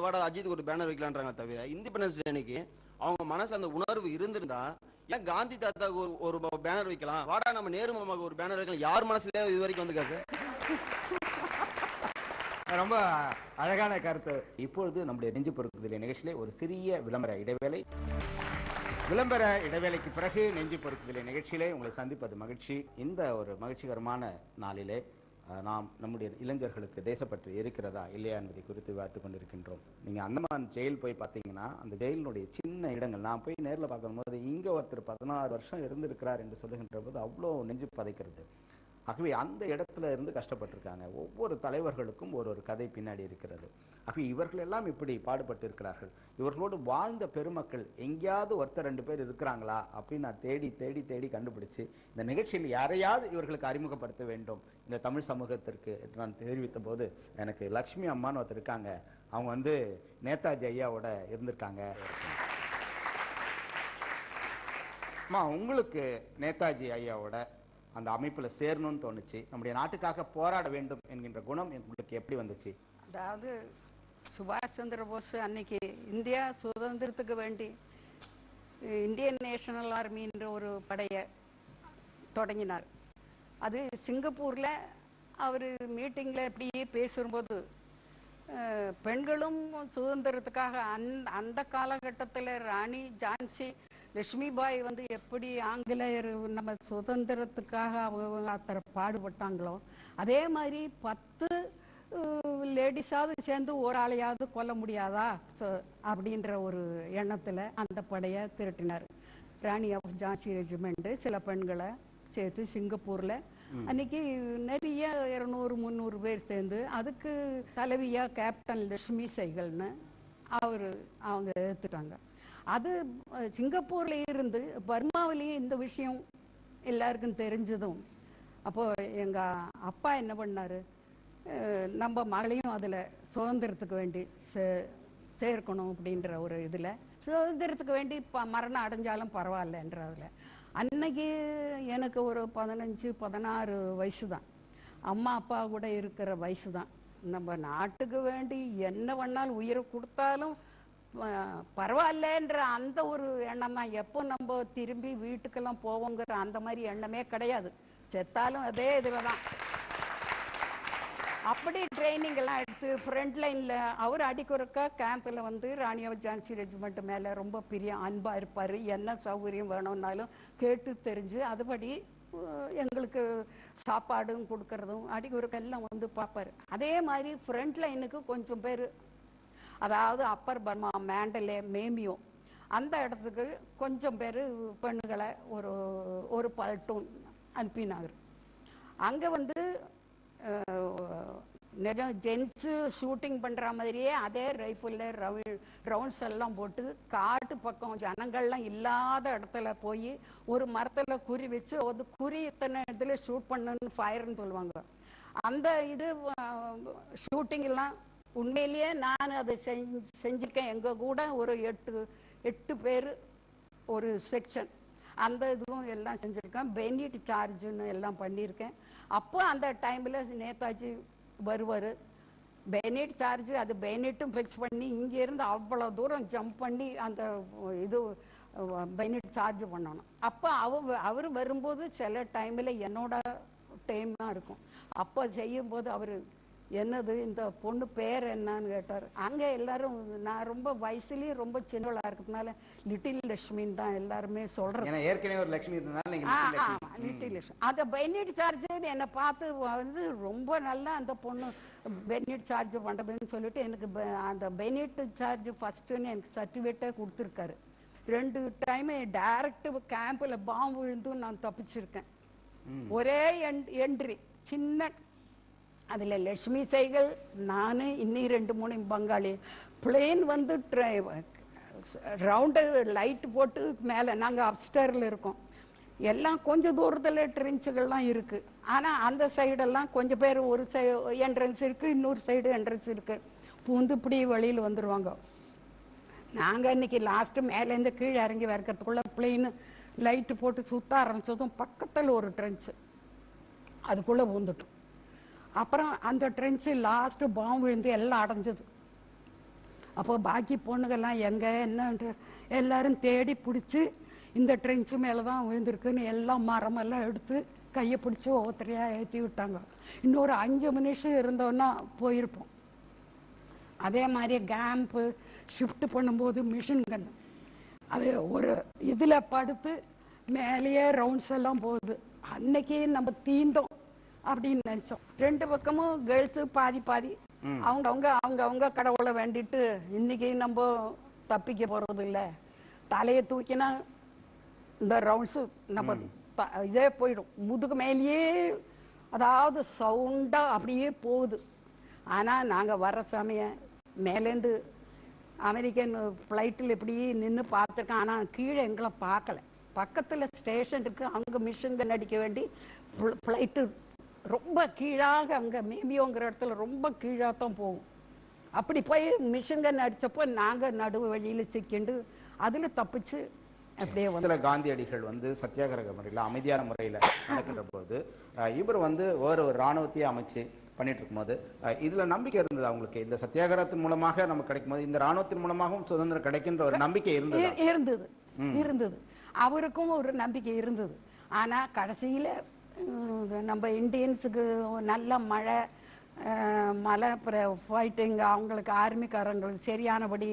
வாடா அஜித்துக்கு ஒரு பேனர் வைக்கலான்றாங்க. தவிர இண்டிபெண்டன்ஸ் டே அன்னைக்கு அவங்க மனசுல அந்த உணர்வு இருந்திருந்தா ஏன் காந்தி தாத்தாக்கு ஒரு பேனர் வைக்கலாம், வாடா நம்ம நேரு மாமாவுக்கு ஒரு பேனர் வைக்கலாம், யார் மனசுலயே இது வரைக்கும் வந்துக்கா சார்? ரொம்ப அழகான கருத்து. இப்பொழுது நம்முடைய நெஞ்சு பொறுக்குதல் நிகழ்ச்சியிலே ஒரு சிறிய விளம்பர இடைவேளை. விளம்பர இடைவேளைக்கு பிறகு நெஞ்சு பொறுக்குதல் நிகழ்ச்சியிலே உங்களை சந்திப்பது மகிழ்ச்சி. இந்த ஒரு மகிழ்ச்சிகரமான நாளிலே நாம் நம்முடைய இளைஞர்களுக்கு தேசப்பற்று இருக்கிறதா இல்லையா என்பதை குறித்து விவாதித்துக் கொண்டிருக்கின்றோம். நீங்கள் அந்தமான் ஜெயில் போய் பார்த்தீங்கன்னா அந்த ஜெயிலினுடைய சின்ன இடங்கள், நான் போய் நேரில் பார்க்கும்போது இங்கே ஒருத்தர் 16 வருஷம் இருந்திருக்கிறார் என்று சொல்லுகின்ற போது அவ்வளோ நெஞ்சு பதைக்கிறது. ஆகவே அந்த இடத்துல இருந்து கஷ்டப்பட்டிருக்காங்க. ஒவ்வொரு தலைவர்களுக்கும் ஒரு கதை பின்னாடி இருக்கிறது. ஆகவே இவர்கள் எல்லாம் இப்படி பாடுபட்டு இருக்கிறார்கள். இவர்களோடு வாழ்ந்த பெருமக்கள் எங்கேயாவது ஒருத்தர் 2 பேர் இருக்கிறாங்களா அப்படின்னு நான் தேடி தேடி தேடி கண்டுபிடிச்சு இந்த நிகழ்ச்சியில் யாரையாவது இவர்களுக்கு அறிமுகப்படுத்த வேண்டும் இந்த தமிழ் சமூகத்திற்கு என்று நான் தெரிவித்த போது எனக்கு லக்ஷ்மி அம்மான்னு ஒருத்தர் இருக்காங்க. அவங்க நேதாஜி ஐயாவோட இருந்திருக்காங்க. அம்மா, உங்களுக்கு நேதாஜி ஐயாவோட அந்த அமைப்புல சேரணும்னு தோணுச்சு, நம்முடைய நாட்டுக்காக போராட வேண்டும் என்கின்ற குணம் உங்களுக்கு எப்படி வந்துச்சு? அதாவது சுபாஷ் சந்திர போஸ் அன்னைக்கு இந்தியா சுதந்திரத்துக்கு வேண்டி இந்தியன் நேஷனல் ஆர்மின்ற ஒரு படையை தொடங்கினார். அது சிங்கப்பூரில் அவர் மீட்டிங்கில் இப்படியே பேசும்போது பெண்களும் சுதந்திரத்துக்காக அந்த காலகட்டத்தில் ராணி ஜான்சி லட்சுமிபாய் எப்படி ஆங்கிலேயர் நம்ம சுதந்திரத்துக்காக அத்தனை பாடுபட்டாங்களோ அதே மாதிரி 10 லேடிஸாவது சேர்ந்து ஒரு ஆளையாவது கொல்ல முடியாதா அப்படின்ற ஒரு எண்ணத்தில் அந்த படையை திரட்டினார். ராணி ஆஃப் ஜான்சி ரெஜிமெண்ட் சில பெண்களை சேர்த்து சிங்கப்பூரில் அன்னைக்கு நிறைய 200-300 பேர் சேர்ந்து அதுக்கு தலைவியா கேப்டன் லட்சுமி சைகல்னு அவங்க ஏற்றுட்டாங்க. அது சிங்கப்பூர்ல இருந்து பர்மாவிலேயும் இந்த விஷயம் எல்லாருக்கும் தெரிஞ்சதும் அப்போ எங்க அப்பா என்ன பண்ணாரு, நம்ம மகளையும் அதுல சுதந்திரத்துக்கு வேண்டி சேர்க்கணும் அப்படின்ற ஒரு இதுல சுதந்திரத்துக்கு வேண்டி மரணம் அடைஞ்சாலும் பரவாயில்லன்றதுல அன்னைக்கு எனக்கு ஒரு 15-16 வயசு தான். அம்மா அப்பா கூட இருக்கிற வயசு தான். நம்ம நாட்டுக்கு வேண்டி என்ன பண்ணாலும் உயிரை கொடுத்தாலும் பரவாயில்லன்ற அந்த ஒரு எண்ணம் தான். எப்போ நம்ம திரும்பி வீட்டுக்கெல்லாம் போவோங்கிற அந்த மாதிரி எண்ணமே கிடையாது. செத்தாலும் அதே இதில் தான். அப்படி ட்ரைனிங் எல்லாம் எடுத்து ஃப்ரண்ட் லைனில் அவர் அடிக்குறக்கா கேம்பில் ராணி ஆஃப் ஜான்சி ரெஜிமெண்ட் மேலே ரொம்ப பெரிய அன்பாக இருப்பார். என்ன சௌகரியம் வேணும்னாலும் கேட்டு தெரிஞ்சு அதுபடி எங்களுக்கு சாப்பாடும் கொடுக்கறதும் அடிக்குறக்கெல்லாம் பார்ப்பார். அதே மாதிரி ஃப்ரண்ட் லைனுக்கு கொஞ்சம் பேர், அதாவது அப்பர் பர்மா, மேண்டலே, மேமியோ அந்த இடத்துக்கு கொஞ்சம் பேர் பெண்களை ஒரு பல்டூன் அனுப்பினாங்க. அங்கே நிஜம் ஜென்ஸு ஷூட்டிங் பண்ணுற மாதிரியே அதே ரைஃபிளில் ரவுண்ட்ஸ் எல்லாம் போட்டு காட்டு பக்கம் ஜனங்கள்லாம் இல்லாத இடத்துல போய் ஒரு மரத்தில் குறி வச்சு அது குறி இத்தனை இடத்துல ஷூட் பண்ணுன்னு ஃபயர்னு சொல்லுவாங்க. அந்த இது ஷூட்டிங்கெல்லாம் உண்மையிலேயே நான் அதை செஞ்சுருக்கேன். எங்கள் கூட ஒரு 8 பேர் ஒரு செக்ஷன் அந்த இதுவும் எல்லாம் செஞ்சுருக்கேன். பெனிட் சார்ஜுன்னு எல்லாம் பண்ணியிருக்கேன். அப்போ அந்த டைமில் நேதாஜி வருவார். பெனிட் சார்ஜ் அது பெனிட்டும் ஃபிக்ஸ் பண்ணி இங்கேருந்து அவ்வளோ தூரம் ஜம்ப் பண்ணி அந்த இது பெனிட் சார்ஜ் பண்ணணும். அப்போ அவர் வரும்போது சில டைமில் என்னோட டைமாக இருக்கும். அப்போ செய்யும்போது அவர் என்னது இந்த பொண்ணு பேர் என்னன்னு கேட்டார். அங்கே எல்லாரும் நான் ரொம்ப வயசுலேயும் ரொம்ப சின்னவளாக இருக்கிறதுனால லிட்டில் லட்சுமின்னு தான் எல்லாருமே சொல்கிறேன். ஏற்கனவே ஒரு லட்சுமி லிட்டில் லட்சுமி. அந்த பெனிட் சார்ஜ் என்னை பார்த்து ரொம்ப நல்லா அந்த பொண்ணு பெனிட் சார்ஜ் பண்ணுறதுன்னு சொல்லிட்டு எனக்கு அந்த பெனிட் சார்ஜ் ஃபஸ்ட்டுன்னு எனக்கு சர்டிஃபிகேட்டே கொடுத்துருக்காரு. 2 டைமு டைரக்ட் கேம்பில் பாம்பு விழுந்தும் நான் தப்பிச்சிருக்கேன். ஒரே என்ட்ரி சின்ன அதில் லட்சுமி சைகள், நான் இன்னி 2-3 பங்காளி பிளேன் ரவுண்டு லைட் போட்டு மேலே நாங்கள் அப்ஸ்டரில் இருக்கோம். எல்லாம் கொஞ்சம் தூரத்தில் ட்ரென்ச்சுகள்லாம் இருக்குது. ஆனால் அந்த சைடெல்லாம் கொஞ்சம் பேர் ஒரு என்ட்ரன்ஸ் இருக்குது, இன்னொரு சைடு என்ட்ரன்ஸ் இருக்குது. பூந்து இப்படி வெளியில் வந்துடுவாங்க. நாங்கள் இன்னைக்கு லாஸ்ட்டு மேலேருந்து கீழே இறங்கி வர்றதுக்குள்ளே பிளெயின் லைட்டு போட்டு சுற்ற ஆரம்பித்ததும் பக்கத்தில் ஒரு ட்ரென்ச்சு அதுக்குள்ளே பூந்துட்டோம். அப்புறம் அந்த ட்ரென்ச்சு லாஸ்ட்டு பாம்பு விழுந்து எல்லாம் அடைஞ்சது. அப்போ பாக்கி பொண்ணுங்கள்லாம் எங்கே என்னன்ற எல்லாரும் தேடி பிடிச்சி இந்த ட்ரென்ச்சு மேலே தான் விழுந்திருக்குன்னு எல்லாம் மரமெல்லாம் எடுத்து கையை பிடிச்சி ஒவ்வொருத்தரையாக ஏற்றி விட்டாங்க. இன்னொரு 5 நிமிஷம் இருந்தோன்னா போயிருப்போம். அதே மாதிரி கேம்ப்பு ஷிஃப்ட் பண்ணும்போது மிஷின் கன் அது ஒரு இதில் படுத்து மேலேயே ரவுண்ட்ஸ் எல்லாம் போகுது. அன்னைக்கு நம்ம தீந்தோம் அப்படின்னு நினைச்சோம். 2 பக்கமும் கேர்ள்ஸு பாதி அவங்க கடவுளை வேண்டிட்டு இன்னைக்கு நம்ம தப்பிக்க போறது இல்லை. தலையை தூக்கினா இந்த ரவுண்ட்ஸு நம்ம இதே போயிடும். முதுகு மேலேயே அதாவது சவுண்டாக அப்படியே போகுது. ஆனால் நாங்கள் வர சமயம் மேலேருந்து அமெரிக்கன் ஃப்ளைட்டில் இப்படி நின்று பார்த்துருக்கேன். ஆனால் கீழே எங்களை பார்க்கல. பக்கத்தில் ஸ்டேஷன் இருக்குது, அங்கே மிஷின் கன் அடிக்க வேண்டி ஃப்ளைட்டு ரொம்ப கீழாக, அங்கே மேபியோங்கிற இடத்துல ரொம்ப கீழாக தான் போகும். அப்படி போய் மிஷின் கன் அடித்தப்போ நாங்கள் நடுவு வழியில் சிக்கிண்டு அதில் தப்பிச்சு அப்படியே வந்து காந்தியடிகள் வந்து சத்தியாகிரக முறையில் அமைதியான முறையில் நடக்கின்ற போது இவர் வந்து வேறு ஒரு இராணுவத்தையே அமைச்சு பண்ணிட்டு இருக்கும்போது இதுல நம்பிக்கை இருந்தது அவங்களுக்கு. இந்த சத்தியாகிரகத்தின் மூலமாக நமக்கு கிடைக்கும் போது இந்த இராணுவத்தின் மூலமாகவும் சுதந்திரம் கிடைக்கின்ற ஒரு நம்பிக்கை இருந்தது. அவருக்கும் ஒரு நம்பிக்கை இருந்தது. ஆனா கடைசியில நம்ம இந்தியன்ஸுக்கு நல்ல மழை ஃபைட்டிங், அவங்களுக்கு ஆர்மிக்காரங்களுக்கு சரியானபடி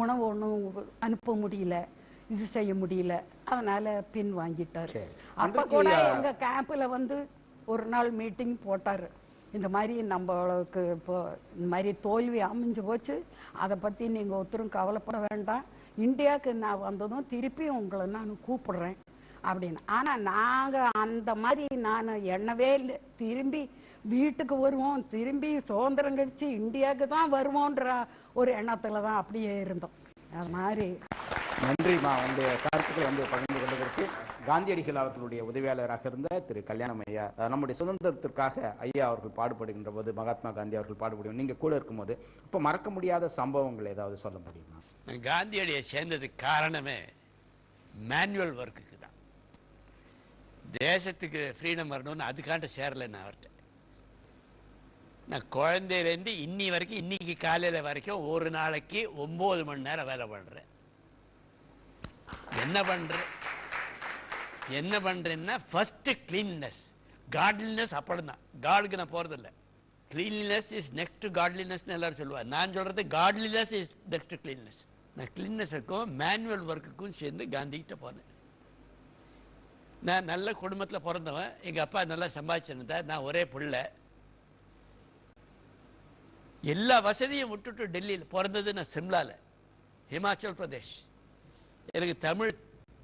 உணவு ஒன்றும் அனுப்ப முடியல, இது செய்ய முடியல. அதனால பின் வாங்கிட்டாரு. அப்ப கூட எங்க கேம்ப்ல வந்து ஒரு நாள் மீட்டிங் போட்டாரு. இந்த மாதிரி நம்மளுக்கு இப்போ இந்த மாதிரி தோல்வி அமைஞ்சு போச்சு, அதை பற்றி நீங்கள் ஒருத்தரும் கவலைப்பட வேண்டாம், இந்தியாவுக்கு நான் வந்ததும் திருப்பி உங்களை நான் கூப்பிடுறேன் அப்படின்னு. ஆனால் நாங்கள் அந்த மாதிரி நான் எண்ணவே இல்லை. திரும்பி வீட்டுக்கு வருவோம், திரும்பி சுதந்திரம் கழிச்சு இந்தியாவுக்கு தான் வருவோன்ற ஒரு எண்ணத்தில் தான் அப்படியே இருந்தோம். அது மாதிரி நன்றிமா. உங்களுடைய கருத்துக்களை வந்து பகிர்ந்து கொண்டதற்கு. காந்தியடிகள் அவர்களுடைய உதவியாளராக இருந்த திரு கல்யாணம் ஐயா, நம்முடைய சுதந்திரத்திற்காக ஐயா அவர்கள் பாடுபடுகின்ற போது, மகாத்மா காந்தி அவர்கள் பாடுபடுவோம், நீங்க கூட இருக்கும்போது இப்போ மறக்க முடியாத சம்பவங்கள் ஏதாவது சொல்ல முடியுமா? காந்தியடியை சேர்ந்ததுக்கு காரணமே மேனுவல் ஒர்க்குக்கு தான். தேசத்துக்கு ஃப்ரீடம் வரணும்னு அதுக்காண்ட சேரலை நான் அவர்கிட்ட. நான் குழந்தையிலேருந்து இன்னி வரைக்கும், இன்னைக்கு காலையில் வரைக்கும் ஒரு நாளைக்கு 9 மணி நேரம் வேலை பண்ணுறேன். என்ன பண்றேன்னா ஃபர்ஸ்ட் கிளீன்லினஸ், காட்லினஸ் அப்புறம் தான். காடுக்கு நான் போறதில்லை. Cleanliness is next to godliness எல்லாரும் சொல்லுவாங்க. நான் சொல்றது godliness is next to cleanliness. நான் கிளீன்னஸுக்கும் மேனுவல் ஒர்க்குக்கும் சேர்ந்து காந்திகிட்ட போனேன். நான் நல்ல குடும்பத்தில் பிறந்தவன். எங்கள் அப்பா நல்லா சம்பாதிச்சிருந்தார். நான் ஒரே பிள்ளை. எல்லா வசதியும் விட்டுட்டு டெல்லியில் பிறந்தது. நான் சிம்லாவில், ஹிமாச்சல் பிரதேஷ். எனக்கு தமிழ்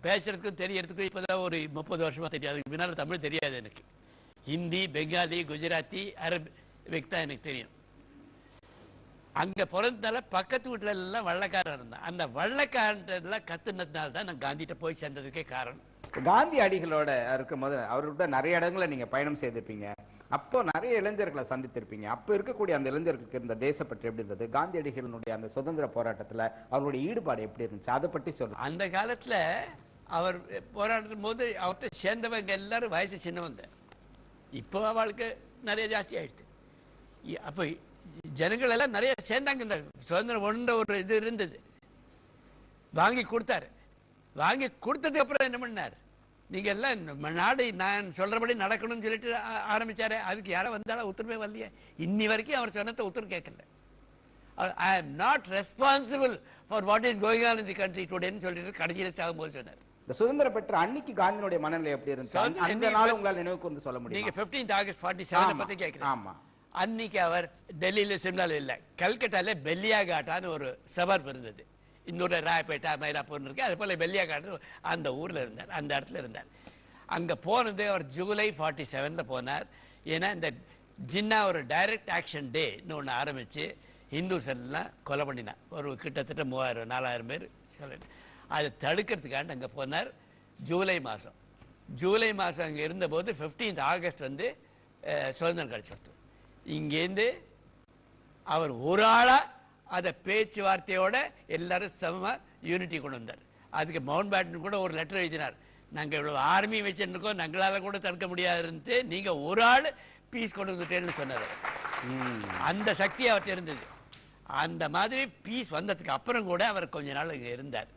பேசுறதுக்கும் தெரியறதுக்கும் இப்போதான் ஒரு 30 வருஷமா தெரியாது. அதுக்கு முன்னால் தமிழ் தெரியாது எனக்கு. ஹிந்தி, பெங்காலி, குஜராத்தி, அரபிக் தான் எனக்கு தெரியும். அங்கே பிறந்ததால பக்கத்து வீட்டில எல்லாம் வள்ளக்காரன் இருந்தான். அந்த வள்ளக்காரன்லாம் கத்துனதுனால தான் நான் காந்திகிட்ட போய் சேர்ந்ததுக்கே காரணம். காந்தி அடிகளோட இருக்கும் போது அவர்கிட்ட நிறைய இடங்களை நீங்க பயணம் செய்திருப்பீங்க. அப்போ நிறைய இளைஞர்களை சந்தித்திருப்பீங்க. அப்போ இருக்கக்கூடிய அந்த இளைஞர்களுக்கு இருந்த தேசப்பற்றி எப்படி இருந்தது? காந்தியடிகளுடைய அந்த சுதந்திர போராட்டத்தில் அவர்களுடைய ஈடுபாடு எப்படி இருந்துச்சு? அதை பற்றி சொல்லுங்க. அந்த காலத்தில் அவர் போராடும் போது அவர்கிட்ட சேர்ந்தவங்க எல்லாரும் வயசு சின்னவங்க. இப்போ அவளுக்கு நிறைய ஜாஸ்தி ஆயிடுச்சு. அப்போ ஜனங்கள் எல்லாம் நிறைய சேர்ந்தாங்க. இந்த சுதந்திரம் ஒன்ற ஒரு இது இருந்தது. வாங்கி கொடுத்தாரு. வாங்கி கொடுத்ததுக்கு அப்புறம் என்ன பண்ணார்? நீங்க எல்லாம் நாடு நான் சொல்றபடி நடக்கணும்னு சொல்லிட்டு ஆரம்பிச்சாரு. அதுக்கு யாரும் வந்தாலும் உத்தரவே வரலையே. இன்னி வரைக்கும் அவர் சொன்னதை உத்தரவு கேட்கல. I am not responsible for what is going on in the country டுடேன்னு சொல்லிட்டு கடைசியில் சாகும்போது சொன்னார். இந்த சுதந்திரம் பெற்ற அன்னைக்கு காந்தியினுடைய மனநிலை எப்படி இருந்துச்சு? அந்த நாள் உங்களால் நினைவு கூர்ந்து சொல்ல முடியும்? நீங்க 15th ஆகஸ்ட் 47 பத்தி கேட்கிறேன். ஆமா. அன்னைக்கு அவர் டெல்லியில, சிம்லால இல்ல, கல்கட்டால பெல்லியாகாட்டான்னு ஒரு சபர்ப் இருந்தது. இன்னொரு ராயப்பேட்டா, மயிலாப்பூர்னு இருக்கு. அது போல பெல்லியாகாட்டு அந்த ஊர்ல இருந்தார், அந்த இடத்துல இருந்தார். அங்க போனது அவர் ஜூலை 47 போனார். ஏன்னா இந்த ஜின்னா ஒரு டைரக்ட் ஆக்ஷன் டேன்னு ஒன்று ஆரம்பிச்சு ஹிந்துஸ் எல்லாம் கொலை பண்ணினார். ஒரு கிட்டத்தட்ட 3000-4000 பேர் சொல்லிட்டு அதை தடுக்கிறதுக்காண்டு அங்கே போனார். ஜூலை மாதம் அங்கே இருந்தபோது 15th ஆகஸ்ட் சுதந்திரம் கிடைச்சிருச்சு. இங்கேருந்து அவர் ஒரு ஆளாக அதை பேச்சுவார்த்தையோட எல்லாரும் சமமாக யூனிட்டி கொண்டு வந்தார். அதுக்கு மவுண்ட் பேட்டன் கூட ஒரு லெட்டர் எழுதினார். நாங்கள் இவ்வளோ ஆர்மி வச்சுருக்கோம், எங்களால் கூட தடுக்க முடியாதுன்ட்டு நீங்கள் ஒரு ஆள் பீஸ் கொண்டு வந்துட்டேன்னு சொன்னார். அந்த சக்தி அவர்கிட்ட இருந்தது. அந்த மாதிரி பீஸ் வந்ததுக்கு அப்புறம் கூட அவர் கொஞ்ச நாள் இங்கே இருந்தார்.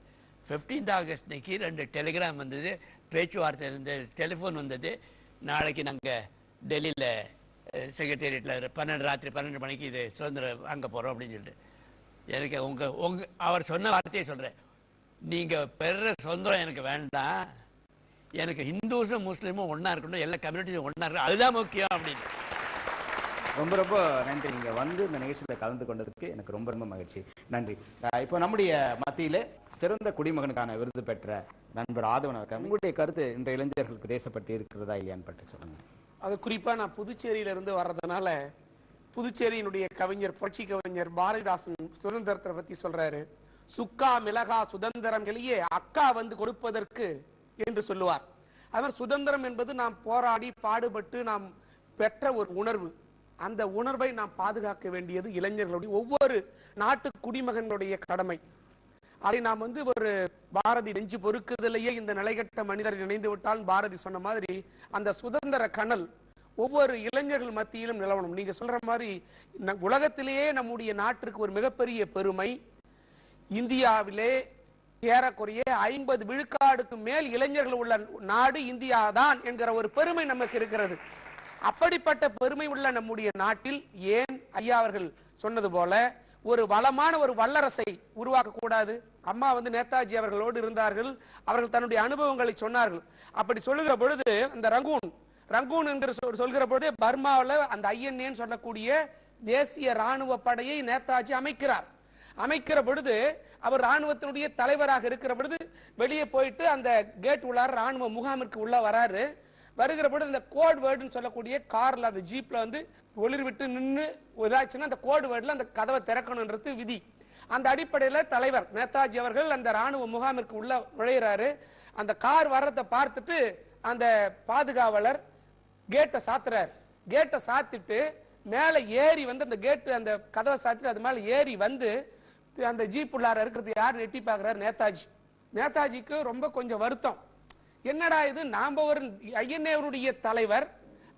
15th ஆகஸ்ட் அன்னைக்கு 2 டெலிகிராம் வந்தது, பேச்சுவார்த்தை இருந்தது, டெலிஃபோன் வந்தது. நாளைக்கு நாங்கள் டெல்லியில் செக்ரட்டேரியட்டில் ராத்திரி 12 மணிக்கு இது சுதந்திரம் அங்கே போகிறோம் அப்படின்னு சொல்லிட்டு எனக்கு அவர் சொன்ன வார்த்தையை சொல்கிறேன். நீங்கள் பெற சுதந்திரம் எனக்கு வேண்டாம், எனக்கு ஹிந்துஸும் முஸ்லீமும் ஒன்றா இருக்கணும், எல்லா கம்யூனிட்டிஸும் ஒன்றா இருக்கணும், அதுதான் முக்கியம் அப்படின்னு. ரொம்ப ரொம்ப நன்றி. நீங்கள் வந்து இந்த நிகழ்ச்சியில் கலந்து கொண்டதுக்கு எனக்கு ரொம்ப ரொம்ப மகிழ்ச்சி. நன்றி. இப்போ நம்முடைய மத்தியில் சிறந்த குடிமகனுக்கான விருது பெற்ற நண்பர் ஆதவன் அவர்கள், உங்களுடைய கருத்து இன்றைய இளைஞர்களுக்கு தேசப்பட்டு இருக்கிறதா இல்லையான்னு பற்றி சொல்லுங்கள். அது குறிப்பா நான் புதுச்சேரியில இருந்து வர்றதுனால புதுச்சேரியினுடைய கவிஞர், புரட்சி கவிஞர் பாரதிதாசன் சுதந்திரத்தை பத்தி சொல்றாரு. சுக்கா மிளகா சுதந்திரங்களையே அக்கா வந்து கொடுப்பதற்கு என்று சொல்லுவார். அது மாதிரி சுதந்திரம் என்பது நாம் போராடி பாடுபட்டு நாம் பெற்ற ஒரு உணர்வு. அந்த உணர்வை நாம் பாதுகாக்க வேண்டியது இளைஞர்களுடைய ஒவ்வொரு நாட்டு குடிமகனுடைய கடமை. அதை நாம் வந்து ஒரு பாரதி நெஞ்சு பொறுக்குதலையே இந்த நிலைகட்ட மனிதர் நினைந்து விட்டால் பாரதி சொன்ன மாதிரி அந்த சுதந்திர கனல் ஒவ்வொரு இளைஞர்கள் மத்தியிலும் நிலவணும். நீங்க சொல்ற மாதிரி உலகத்திலேயே நம்முடைய நாட்டிற்கு ஒரு மிகப்பெரிய பெருமை, இந்தியாவிலே ஏறக்குறைய 50 விழுக்காடுக்கு மேல் இளைஞர்கள் உள்ள நாடு இந்தியா தான் என்கிற ஒரு பெருமை நமக்கு இருக்கிறது. அப்படிப்பட்ட பெருமை உள்ள நம்முடைய நாட்டில் ஏன் ஐயா அவர்கள் சொன்னது போல ஒரு வளமான ஒரு வல்லரசை உருவாக்க கூடாது? அம்மா வந்து நேதாஜி அவர்களோடு இருந்தார்கள், அவர்கள் தன்னுடைய அனுபவங்களை சொன்னார்கள். அப்படி சொல்லுகிற பொழுது அந்த ரங்கூன் என்று சொல்கிற பொழுது பர்மாவில் அந்த ஐஎன்ஏன்னு சொல்லக்கூடிய தேசிய ராணுவ படையை நேதாஜி அமைக்கிற பொழுது அவர் ராணுவத்தினுடைய தலைவராக இருக்கிற பொழுது வெளியே போயிட்டு அந்த கேட் உள்ளார ராணுவ முகாமிற்கு உள்ள வராரு. வருகிற பொழுது இந்த கோட் வேர்டுன்னு சொல்லக்கூடிய கார்ல அந்த ஜீப்ல வந்து ஒளிர் விட்டு நின்று இதாச்சுன்னா அந்த கோட் வேர்டுல அந்த கதவை திறக்கணும்ன்றது விதி. அந்த அடிப்படையில் தலைவர் நேதாஜி அவர்கள் அந்த ராணுவ முகாமிற்கு உள்ள நுழையிறாரு. அந்த கார் வர்றதை பார்த்துட்டு அந்த பாதுகாவலர் கேட்டை சாத்துறாரு. கேட்டை சாத்திட்டு மேல ஏறி வந்து அந்த கேட்டு அந்த கதவை சாத்திட்டு அது மேல ஏறி வந்து அந்த ஜீப் உள்ளார இருக்கிறது யார் எட்டி பார்க்கிறாரு? நேதாஜிக்கு ரொம்ப கொஞ்சம் வருத்தம். என்னடா இது, நாம ஒரு ஐஎன்ஏவுடைய தலைவர்,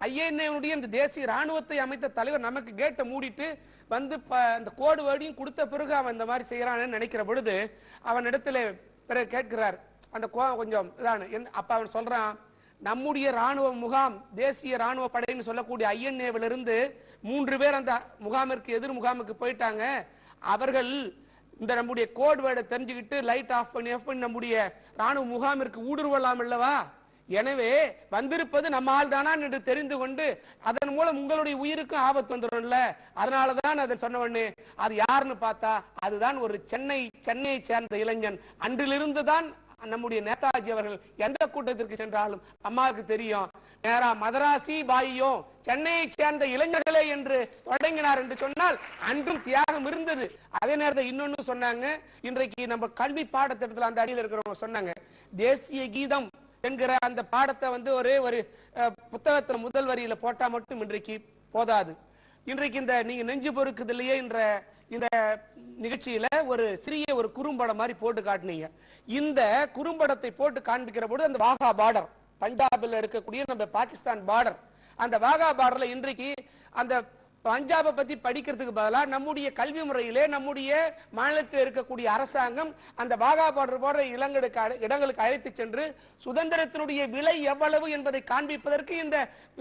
ஐஎன்ஏவுடைய இந்த தேசிய ராணுவத்தை அமைத்த தலைவர் நமக்கு கேட்டை மூடிட்டு வந்து அந்த கோடு வேர்டையும் கொடுத்த பிறகு அவன் இந்த மாதிரி செய்யறான்னு நினைக்கிற பொழுது அவன் இடத்துல பிறகு கேட்கிறார். அந்த கோவம் கொஞ்சம் இதான. அப்ப அவன் சொல்றான், நம்முடைய ராணுவ முகாம் தேசிய ராணுவ படைன்னு சொல்லக்கூடிய ஐஎன்ஏவிலிருந்து 3 பேர் அந்த முகாமிற்கு எதிர் முகாமுக்கு போயிட்டாங்க. அவர்கள் இந்த நம்முடைய கோட் வேர்டை தெரிஞ்சுக்கிட்டு லைட் ஆஃப் பண்ணி நம்முடைய ராணுவ முகாமிற்கு ஊடுருவலாம் அல்லவா? எனவே வந்திருப்பது நம்ம ஆள் தானா என்று தெரிந்து கொண்டு அதன் மூலம் உங்களுடைய உயிருக்கும் ஆபத்து வந்துடும்ல, அதனாலதான் அதை சொன்ன உடனே அது யாருன்னு பார்த்தா அதுதான் ஒரு சென்னையை சேர்ந்த இளைஞன். அன்றிலிருந்து தான் நம்முடைய நேதாஜி அவர்கள் எந்த கூட்டத்திற்கு சென்றாலும் அம்மாவுக்கு தெரியும், நேரா மதராசி பாயும் சென்னையை சேர்ந்த இளைஞர்களே என்று தொடங்கினார் என்று சொன்னால் அன்றும் தியாகம் இருந்தது. அதே நேரத்தில் இன்னொன்னு சொன்னாங்க, இன்றைக்கு நம்ம கல்வி பாடத்திட்டத்தில் அந்த அடியில் இருக்கிறவங்க சொன்னாங்க, தேசிய கீதம் என்கிற அந்த பாடத்தை வந்து ஒரே ஒரு புத்தகத்தில் முதல் வரியில போட்டா மட்டும் இன்றைக்கு போதாது. இன்றைக்கு இந்த நீங்க நெஞ்சு பொறுக்குதிலேயே இந்த நிகழ்ச்சியில ஒரு சிறிய ஒரு குறும்படம் மாதிரி போட்டு காட்டினீங்க. இந்த குறும்படத்தை போட்டு காண்பிக்கிற போது அந்த வாகா பார்டர், பஞ்சாபில் இருக்கக்கூடிய நம்ம பாகிஸ்தான் பார்டர், அந்த வாகா பார்டர்ல இன்றைக்கு அந்த பஞ்சாபை பத்தி படிக்கிறதுக்கு பதிலாக நம்முடைய கல்வி முறையிலே நம்முடைய மாநிலத்தில் இருக்கக்கூடிய அரசாங்கம் அந்த வாகா பார்டர் போன்ற இடங்களுக்கு அழைத்து சென்று சுதந்திரத்தினுடைய விலை எவ்வளவு என்பதை காண்பிப்பதற்கு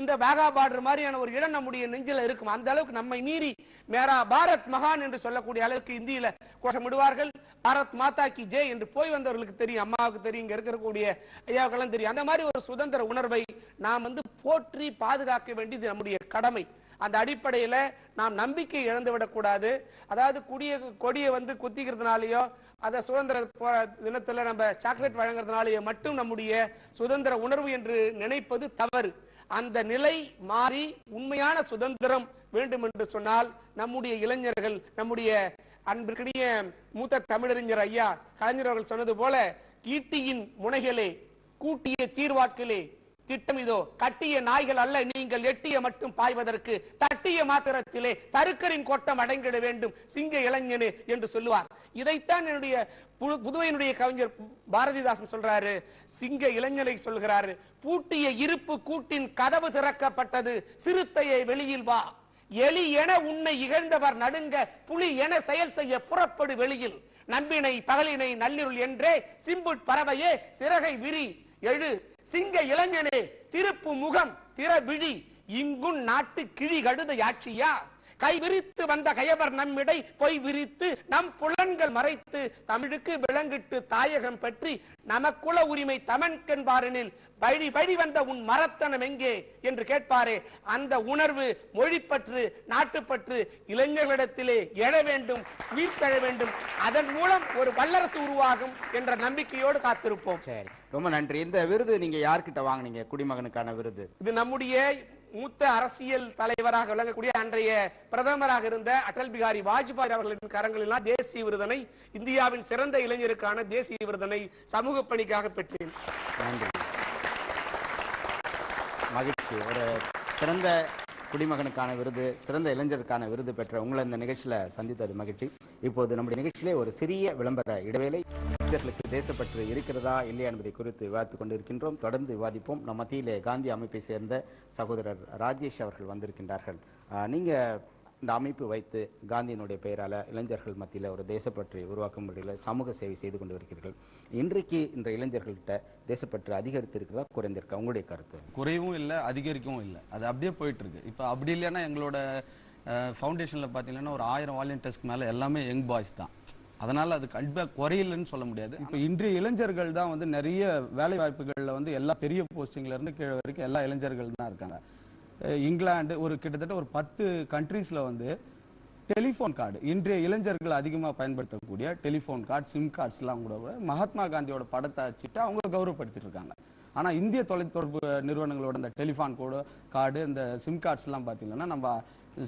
இந்த வாகா பார்டர் மாதிரியான ஒரு இடம் நம்முடைய நெஞ்சில இருக்கும். அந்த அளவுக்கு நம்மை மீறி மேரா பாரத் மகான் என்று சொல்லக்கூடிய அளவுக்கு இந்தியில கோஷமிடுவார்கள். பாரத் மாதா கி ஜெய் என்று போய் வந்தவர்களுக்கு தெரியும், அம்மாவுக்கு தெரியும், இங்க இருக்கக்கூடிய ஐயாவுக்கெல்லாம் தெரியும். அந்த மாதிரி ஒரு சுதந்திர உணர்வை நாம் வந்து போற்றி பாதுகாக்க வேண்டியது நம்முடைய கடமை. அந்த அடிப்படையில் நாம் நம்பிக்கை இழந்துவிடக் கூடாது. அதாவது கொடியை வந்து குத்திக்கிறதுனாலயோ அதை சுதந்திர தினத்துல நம்ம சாக்லேட் வழங்குறதுனாலயோ மட்டும் நம்முடைய சுதந்திர உணர்வு என்று நினைப்பது தவறு. அந்த நிலை மாறி உண்மையான சுதந்திரம் வேண்டும் என்று சொன்னால் நம்முடைய இளைஞர்கள், நம்முடைய அன்பிற்கினிய மூத்த தமிழறிஞர் ஐயா கலைஞர் அவர்கள் சொன்னது போல, ஈட்டியின் முனைகளே கூட்டிய தீர்வாக்கிலே திட்டம் இதோ, கட்டிய நாய்கள் அல்ல நீங்கள் எட்டிய மட்டும் பாய்வதற்கு, தட்டிய மாத்திரத்திலே தருக்கரின் கோட்டம் அடங்கிட வேண்டும் சிங்க இளைஞனு என்று சொல்லுவார். இதைத்தான் என்னுடைய புதுவையினுடைய கவிஞர் பாரதிதாசன் சொல்றாரு. சிங்க இளைஞனை சொல்கிறாரு, பூட்டிய இருப்பு கூட்டின் கதவு திறக்கப்பட்டது, சிறுத்தையை வெளியில் வா, எலி என உன்னை இகழ்ந்தவர் நடுங்க, புலி என செயல் செய்ய புறப்படு வெளியில், நம்பினை பகலினை நள்ளிருள் என்றே சிம்புட் பறவையே சிறகை விரி எழு, சிங்க இளைஞனே திருப்பு முகம் திற விழி, இங்குன் நாட்டு கிழி கடுத ஆட்சியா, கை விரித்து வந்த கயவர் நம்மிடை பொய் விரித்து நம் புலன்கள் மறைத்து தமிழுக்கு விளங்கிட்டு தாயகம் பற்றி நமக்குல உரிமை தமன்கென்பாரெனில் வழி வழி வந்த உன் மரத்தனம் எங்கே என்று கேட்பாரே, அந்த உணர்வு, மொழிப்பற்று, நாட்டுப்பற்று இளைஞர்களிடத்திலே எழ வேண்டும், உயிர்த்தெழ வேண்டும். அதன் மூலம் ஒரு வல்லரசு உருவாகும் என்ற நம்பிக்கையோடு காத்திருப்போம். சரி, ரொம்ப நன்றி. இந்த விருது நீங்க யார்கிட்ட வாங்குனீங்க? குடிமகனுக்கான விருது இது நம்முடைய மூத்த அரசியல் தலைவராக விளங்கக்கூடிய அன்றைய பிரதமராக இருந்த அடல் பிகாரி வாஜ்பாய் அவர்களின் கரங்களில் தேசிய விருதனை, இந்தியாவின் சிறந்த இளைஞருக்கான தேசிய விருதனை சமூக பணிக்காக பெற்றேன். நன்றி. மகிழ்ச்சி. ஒரு சிறந்த குடிமகனுக்கான விருது, சிறந்த இளைஞருக்கான விருது பெற்ற உங்களை இந்த நிகழ்ச்சியில சந்தித்தது மகிழ்ச்சி. இப்போது நம்முடைய நிகழ்ச்சியிலே ஒரு சிறிய விளம்பர இடைவேளை. இளைஞர்களுக்கு தேசப்பற்று இருக்கிறதா இல்லையா என்பதை குறித்து விவாதித்துக் கொண்டிருக்கின்றோம். தொடர்ந்து விவாதிப்போம். நம் மத்தியிலே காந்தி அமைப்பை சேர்ந்த சகோதரர் ராஜேஷ் அவர்கள் வந்திருக்கின்றார்கள். நீங்க இந்த அமைப்பு வைத்து காந்தியினுடைய பெயரால இளைஞர்கள் மத்தியில் ஒரு தேசப்பற்றை உருவாக்கும் முறையில் சமூக சேவை செய்து கொண்டு வருகிறீர்கள். இன்றைக்கு இந்த இளைஞர்கள்ட்ட தேசப்பற்று அதிகரித்து இருக்கிறதா குறைந்திருக்கா? உங்களுடைய கருத்து? குறைவும் இல்லை, அதிகரிக்கவும் இல்லை, அது அப்படியே போயிட்டு இருக்கு. இப்போ அப்படி இல்லைன்னா எங்களோட ஃபவுண்டேஷனில் பார்த்தீங்கன்னா ஒரு 1000 வாலண்டியர்ஸ்க்கு மேலே எல்லாமே யங் பாய்ஸ் தான். அதனால் அது கண்டிப்பாக குறையிலன்னு சொல்ல முடியாது. இப்போ இன்றைய இளைஞர்கள் தான் வந்து நிறைய வேலை வாய்ப்புகளில் வந்து எல்லா பெரிய போஸ்டிங்லேருந்து கீழே வரைக்கும் எல்லா இளைஞர்கள் தான் இருக்காங்க. இங்கிலாந்து ஒரு கிட்டத்தட்ட ஒரு 10 கண்ட்ரீஸில் வந்து டெலிஃபோன் கார்டு, இன்றைய இளைஞர்கள் அதிகமாக பயன்படுத்தக்கூடிய டெலிஃபோன் கார்டு, சிம் கார்ட்ஸ்லாம் கூட மகாத்மா காந்தியோட படத்தை வச்சுட்டு அவங்க கௌரவப்படுத்திட்டு இருக்காங்க. ஆனால் இந்திய தொலைத்தொடர்பு நிறுவனங்களோட இந்த டெலிஃபோன் கார்டு, இந்த சிம் கார்ட்ஸ்லாம் பார்த்தீங்கன்னா நம்ம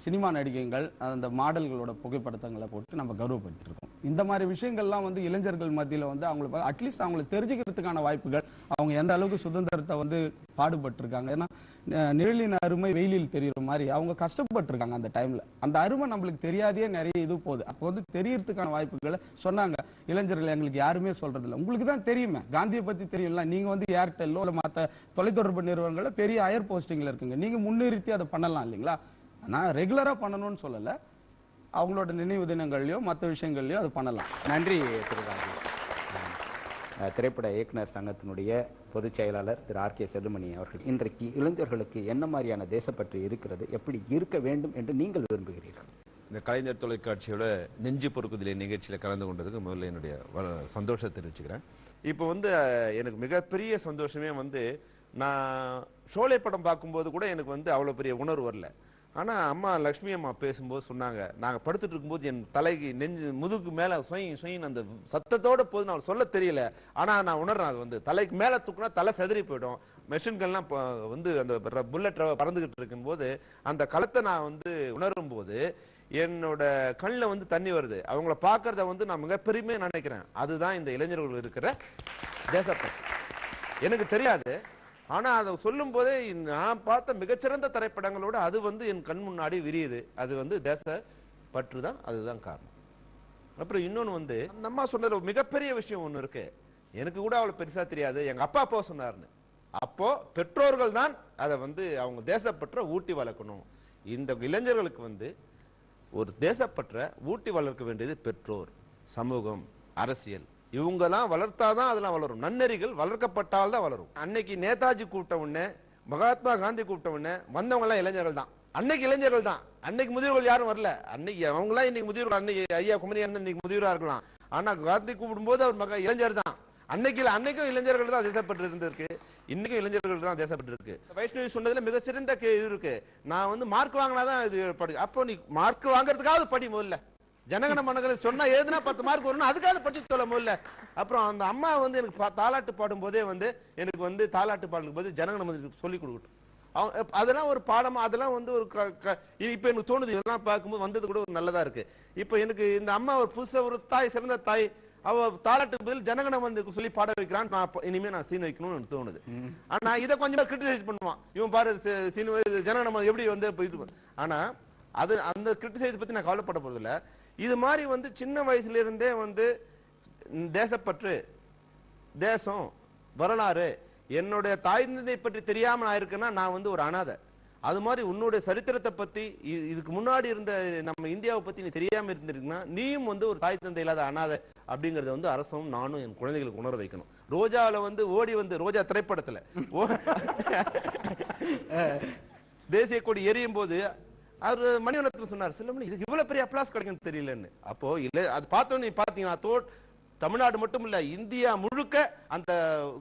சினிமா நடிகைகள் அந்த மாடல்களோட புகைப்படத்தங்களை போட்டு நம்ம கௌரவப்படுத்திட்டு இருக்கோம். இந்த மாதிரி விஷயங்கள்லாம் வந்து இளைஞர்கள் மத்தியில் வந்து அவங்களுக்கு அட்லீஸ்ட் அவங்களுக்கு தெரிஞ்சுக்கிறதுக்கான வாய்ப்புகள், அவங்க எந்த அளவுக்கு சுதந்திரத்தை வந்து பாடுபட்டிருக்காங்க. ஏன்னா நிழலின் அருமை வெயிலில் தெரியுற மாதிரி அவங்க கஷ்டப்பட்டிருக்காங்க அந்த டைம்ல. அந்த அருமை நம்மளுக்கு தெரியாதே நிறைய இது போகுது. அப்போ வந்து தெரியறதுக்கான வாய்ப்புகளை சொன்னாங்க. இளைஞர்கள் எங்களுக்கு யாருமே சொல்றது இல்லை. உங்களுக்கு தான் தெரியுமே, காந்தியை பத்தி தெரியும்ல. நீங்க வந்து ஏர்டெல்லோ இல்லை மற்ற தொலைத்தொடர்பு நிறுவனங்கள பெரிய ஹையர் போஸ்டிங்ல இருக்குங்க, நீங்க முன்னிறுத்தி அதை பண்ணலாம் இல்லைங்களா? நான் ரெகுலரா பண்ணணும்னு சொல்லல, அவங்களோட நினைவு தினங்கள்லயோ மற்ற விஷயங்கள்லயோ அது பண்ணலாம். நன்றி திரு ராஜு. திரைப்பட இயக்குனர் சங்கத்தினுடைய பொதுச் செயலாளர் திரு ஆர்.கே. செல்லுமணி அவர்கள், இன்றைக்கு இளைஞர்களுக்கு என்ன மாதிரியான தேசப்பற்று இருக்கிறது, எப்படி இருக்க வேண்டும் என்று நீங்கள் விரும்புகிறீர்கள்? இந்த கலைஞர் தொலைக்காட்சியோட நெஞ்சு பொறுக்குதலை நிகழ்ச்சியில் கலந்து கொண்டதுக்கு முதல்ல என்னுடைய சந்தோஷத்தை தெரிவிச்சுக்கிறேன். இப்போ வந்து எனக்கு மிகப்பெரிய சந்தோஷமே வந்து, நான் ஷோலை படம் பார்க்கும்போது கூட எனக்கு வந்து அவ்வளோ பெரிய உணர்வு வரல. ஆனால் அம்மா லக்ஷ்மி அம்மா பேசும்போது சொன்னாங்க, நாங்கள் படுத்துட்டு இருக்கும்போது என் தலைக்கு நெஞ்சு முதுகு மேலே சொயின் அந்த சத்தத்தோடு போது நான் சொல்ல தெரியல. ஆனால் நான் உணர்றேன், அது வந்து தலைக்கு மேலே தூக்குனா தலை செதறி போயிடும். மெஷின்கள்லாம் வந்து அந்த புல்லட் பறந்துகிட்டு இருக்கும்போது அந்த களத்தை நான் வந்து உணரும் போது என்னோட கண்ணில் வந்து தண்ணி வருது. அவங்கள பார்க்கறத வந்து நான் மிகப்பெருமையை நினைக்கிறேன். அதுதான் இந்த இளைஞர்கள் இருக்கிற தேசப்பற்று. எனக்கு தெரியாது, ஆனா அதை சொல்லும் போதே நான் பார்த்த மிகச்சிறந்த திரைப்படங்களோட அது வந்து என் கண் முன்னாடி விரியுது. அது வந்து தேசப்பற்று தான், அதுதான் காரணம். அப்புறம் இன்னொன்று வந்து அந்த அம்மா சொன்னது மிகப்பெரிய விஷயம் ஒன்று இருக்கு. எனக்கு கூட அவ்வளோ பெருசா தெரியாது, எங்க அப்பா சொன்னார்னு. அப்போ பெற்றோர்கள் தான் அதை வந்து அவங்க தேசப்பற்ற ஊட்டி வளர்க்கணும். இந்த இளைஞர்களுக்கு வந்து ஒரு தேசப்பற்ற ஊட்டி வளர்க்க வேண்டியது பெற்றோர், சமூகம், அரசியல். இவங்கெல்லாம் வளர்த்தாதான் அதெல்லாம் வளரும். நன்னெறிகள் வளர்க்கப்பட்டால் தான் வளரும். அன்னைக்கு நேதாஜி கூப்பிட்ட உடனே, மகாத்மா காந்தி கூப்பிட்ட உடனே வந்தவங்க எல்லாம் இளைஞர்கள் தான். அன்னைக்கு இளைஞர்கள் தான், அன்னைக்கு முதியோர்கள் யாரும் வரல. அன்னைக்கு அவங்களாம் இன்னைக்கு முதியோர்கள். அன்னைக்கு ஐயா குமரியானந்தன் இன்னைக்கு முதியோரா இருக்கலாம், ஆனா காந்தி கூப்பிடும்போது அவர் இளைஞர் தான். அன்னைக்கும் இளைஞர்கள் தான் தேசப்பட்டு இருந்திருக்கு, இன்னைக்கும் இளைஞர்கள் தான் தேசப்பட்டு இருக்கு. வைஷ்ணவி சொன்னதுல மிக சிறந்த இது இருக்கு. நான் வந்து மார்க் வாங்கினாதான் இது படி. அப்போ நீ மார்க் வாங்குறதுக்காவது படி முதல்ல. ஜனகன மனங்களை சொன்னா எழுதுனா 10 மார்க் வரணும், அதுக்காக படிச்சு சொல்ல முதல்ல. அப்புறம் அந்த அம்மா வந்து எனக்கு தாலாட்டு பாடும் போதே வந்து எனக்கு வந்து தாலாட்டு பாடும் போது ஜனகன மனங்களுக்கு சொல்லி கொடுக்கட்டும். அதெல்லாம் ஒரு பாடமா, அதெல்லாம் வந்து ஒரு இப்ப எனக்கு தோணுது, இதெல்லாம் பார்க்கும்போது வந்தது கூட ஒரு நல்லதா இருக்கு. இப்ப எனக்கு இந்த அம்மா ஒரு புதுசா ஒரு தாய், சிறந்த தாய், அவ தாலாட்டுக்கு பதில் ஜனகன மனங்களுக்கு சொல்லி பாட வைக்கிறான். நான் இனிமே நான் சீன் வைக்கணும்னு எனக்கு தோணுது. ஆனா இதை கொஞ்சமா கிரிட்டிசைஸ் பண்ணுவான், இவன் பாரு சீன் ஜனகன மனம் எப்படி வந்து இது. ஆனா அது அந்த கிரிட்டிசைஸ் பத்தி நான் கவலைப்பட போறது இல்ல. இது மாதிரி வந்து சின்ன வயசுல இருந்தே வந்து தேசப்பற்று, தேசம், வரலாறு, என்னுடைய தாய் தந்தை பற்றி தெரியாம நான் இருக்கேன்னா நான் வந்து ஒரு அனாதை. அது மாதிரி உன்னுடைய சரித்திரத்தை பத்தி, இதுக்கு முன்னாடி இருந்த நம்ம இந்தியாவை பத்தி நீ தெரியாம இருந்திருக்குன்னா நீயும் வந்து ஒரு தாய் தந்தை இல்லாத அனாதை அப்படிங்கறத வந்து அரசும் நானும் என் குழந்தைகளுக்கு உணர வைக்கணும். ரோஜாவில வந்து ஓடி வந்து, ரோஜா திரைப்படத்துல தேசிய கொடி எரியும் போது அவர் மணிவண்ணத்தில் சொன்னார், செல்லுமணி இதுக்கு இவ்வளவு பெரிய அப்ளாஸ் கிடைக்கும் தெரியலன்னு. அப்போ இல்ல அது பார்த்தோன்னு பாத்தீங்கன்னா தமிழ்நாடு மட்டும் இல்ல, இந்தியா முழுக்க அந்த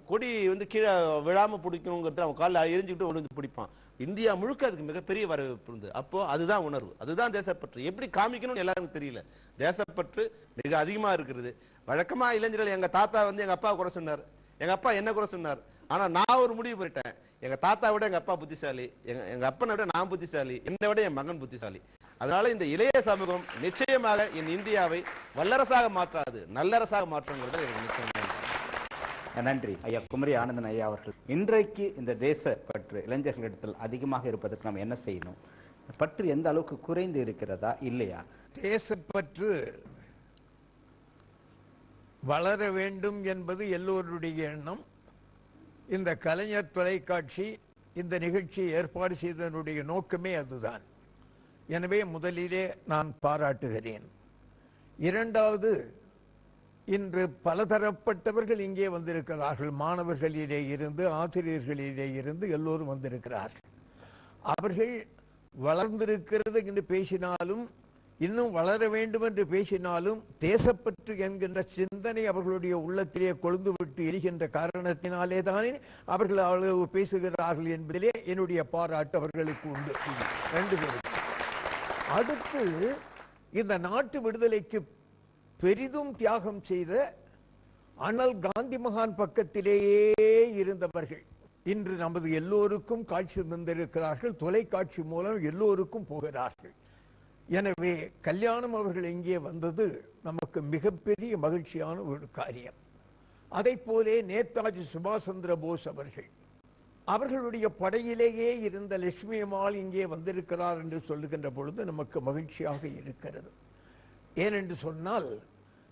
கொடி வந்து கீழே விழாம பிடிக்கணுங்கிறது அவன் காலில் எரிஞ்சுக்கிட்டு ஒன்று பிடிப்பான். இந்தியா முழுக்க அதுக்கு மிகப்பெரிய வரவேற்பு இருந்து. அப்போ அதுதான் உணர்வு, அதுதான் தேசப்பற்று. எப்படி காமிக்கணும்னு எல்லாருக்கும் தெரியல. தேசப்பற்று மிக அதிகமா இருக்கிறது. வழக்கமா இளைஞர்கள், எங்க தாத்தா வந்து எங்க அப்பா குறை சொன்னார், எங்க அப்பா என்ன குறை சொன்னார். ஆனா நான் ஒரு முடிவு பண்ணிட்டேன், எங்க தாத்தா விட எங்க அப்பா புத்திசாலி, எங்க அப்பனை விட நான் புத்திசாலி, என்னை விட என் மகன் புத்திசாலி. அதனால இந்த இளைய சமூகம் நிச்சயமாக என் இந்தியாவை வல்லரசாக மாற்றாது, நல்லரசாக மாற்றுங்கிறது எனக்கு நிச்சயம். நன்றி ஐயா குமரி ஆனந்தன் ஐயா அவர்கள். இன்றைக்கு இந்த தேச பற்று இளைஞர்களிடத்தில் அதிகமாக இருப்பதற்கு நாம் என்ன செய்யணும்? பற்று எந்த அளவுக்கு குறைந்து இருக்கிறதா இல்லையா? தேசப்பற்று வளர வேண்டும் என்பது எல்லோருடைய எண்ணம். இந்த கலைஞர் தொலைக்காட்சி இந்த நிகழ்ச்சியை ஏற்பாடு செய்ததனுடைய நோக்கமே அதுதான். எனவே முதலிலே நான் பாராட்டுகிறேன். இரண்டாவது, இன்று பலதரப்பட்டவர்கள் இங்கே வந்திருக்கிறார்கள். மாணவர்களிலே இருந்து, ஆசிரியர்களிலே இருந்து எல்லோரும் வந்திருக்கிறார்கள். அவர்கள் வளர்ந்திருக்கிறது என்று பேசினாலும், இன்னும் வளர வேண்டும் என்று பேசினாலும், தேசப்பற்று என்கின்ற சிந்தனை அவர்களுடைய உள்ளத்திலே கொழுந்து விட்டு எரிகின்ற காரணத்தினாலே தானே அவர்கள் அவ்வளவு பேசுகிறார்கள் என்பதிலே என்னுடைய பாராட்டு அவர்களுக்கு உண்டு. ரெண்டு பேரும். அடுத்து, இந்த நாட்டு விடுதலைக்கு பெரிதும் தியாகம் செய்த அண்ணல் காந்தி மகான் பக்கத்திலேயே இருந்தவர்கள் இன்று நமது எல்லோருக்கும் காட்சி தந்திருக்கிறார்கள். தொலைக்காட்சி மூலம் எல்லோருக்கும் போகிறார்கள். எனவே கல்யாணம் அவர்கள் இங்கே வந்தது நமக்கு மிகப்பெரிய மகிழ்ச்சியான ஒரு காரியம். அதை போலே நேதாஜி சுபாஷ் சந்திர போஸ் அவர்களுடைய படையிலேயே இருந்த லட்சுமி அம்மாள் இங்கே வந்திருக்கிறார் என்று சொல்லுகின்ற பொழுது நமக்கு மகிழ்ச்சியாக இருக்கிறது. ஏனென்று சொன்னால்,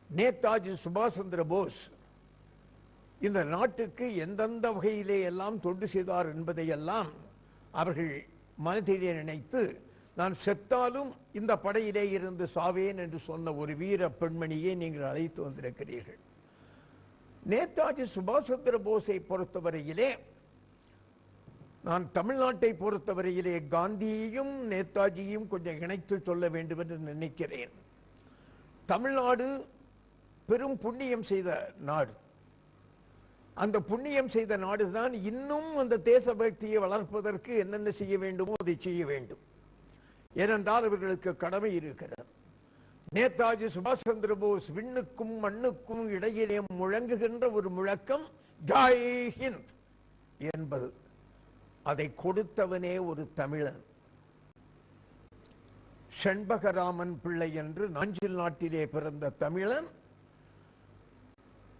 நேதாஜி சுபாஷ் சந்திர போஸ் இந்த நாட்டுக்கு எந்தெந்த வகையிலே எல்லாம் தொண்டு செய்தார் என்பதையெல்லாம் அவர்கள் மனதிலே நினைத்து, நான் செத்தாலும் இந்த படையிலே இருந்து சாவேன் என்று சொன்ன ஒரு வீர பெண்மணியை நீங்கள் அழைத்து வந்திருக்கிறீர்கள். நேதாஜி சுபாஷ் சந்திர போஸை பொறுத்தவரையிலே, நான் தமிழ்நாட்டை பொறுத்தவரையிலே காந்தியையும் நேதாஜியையும் கொஞ்சம் இணைத்து சொல்ல வேண்டும் என்று நினைக்கிறேன். தமிழ்நாடு பெரும் புண்ணியம் செய்த நாடு. அந்த புண்ணியம் செய்த நாடுதான் இன்னும் அந்த தேசபக்தியை வளர்ப்பதற்கு என்னென்ன செய்ய வேண்டுமோ அதை செய்ய வேண்டும். ஏனென்றால் அவர்களுக்கு கடமை இருக்கிறது. நேதாஜி சுபாஷ் சந்திர போஸ் விண்ணுக்கும் மண்ணுக்கும் இடையிலே முழங்குகின்ற ஒரு முழக்கம் ஜெய் ஹிந்த் என்பது. அதை கொடுத்தவனே ஒரு தமிழன். செண்பகராமன் பிள்ளை என்று நாஞ்சில் நாட்டிலே பிறந்த தமிழன்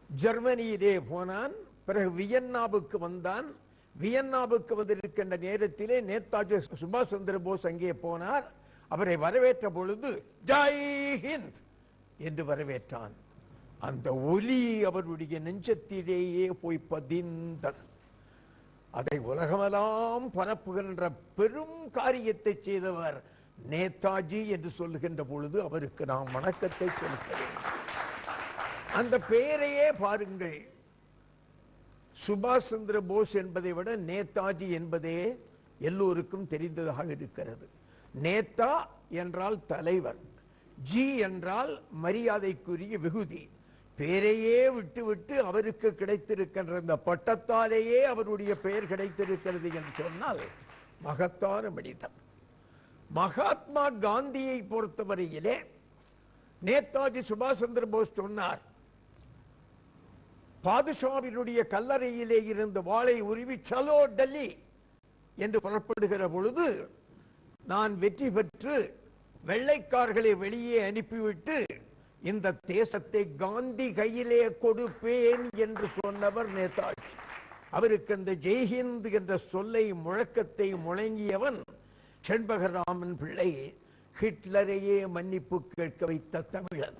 ஜெர்மனியிலே போனான். பிறகு வியன்னாவுக்கு வந்தான். வியன்னாவுக்கு வந்திருக்கின்ற நேரத்திலே நேதாஜி சுபாஷ் சந்திர போஸ் அங்கே போனார். அவரை வரவேற்ற பொழுது ஜெய் ஹிந்த் என்று வரவேற்றான். அந்த ஒலி அவருடைய நெஞ்சத்திலேயே போய் பதிந்தது. அதை உலகமெல்லாம் பரப்புகின்ற பெரும் காரியத்தை செய்தவர் நேதாஜி என்று சொல்லுகின்ற பொழுது அவருக்கு நாம் வணக்கத்தை செலுத்துகிறேன். அந்த பெயரையே பாருங்கள். சுபாஷ் சந்திர போஸ் என்பதை விட நேதாஜி என்பதே எல்லோருக்கும் தெரிந்ததாக இருக்கிறது. நேதா என்றால் தலைவர், ஜி என்றால் மரியாதைக்குரிய விகுதி. பெயரையே விட்டுவிட்டு அவருக்கு கிடைத்திருக்கின்ற இந்த பட்டத்தாலேயே அவருடைய பெயர் கிடைத்திருக்கிறது என்று சொன்னால் மகத்தான மனிதன். மகாத்மா காந்தியை பொறுத்தவரையிலே நேதாஜி சுபாஷ் சந்திர போஸ் சொன்னார், பாதுஷாவினுடைய கல்லறையிலே இருந்து வாளை உருவி சலோ டெல்லி என்று புறப்படுகிற பொழுது, நான் வெற்றி பெற்று வெள்ளைக்காரர்களை வெளியே அனுப்பிவிட்டு இந்த தேசத்தை காந்தி கையிலே கொடுப்பேன் என்று சொன்னவர் நேதாஜி. அவருக்கு அந்த ஜெய்ஹிந்த் என்ற சொல்லை முழக்கத்தை முழங்கியவன் செண்பகராமன் பிள்ளை, ஹிட்லரையே மன்னிப்பு கேட்க வைத்த தமிழன்.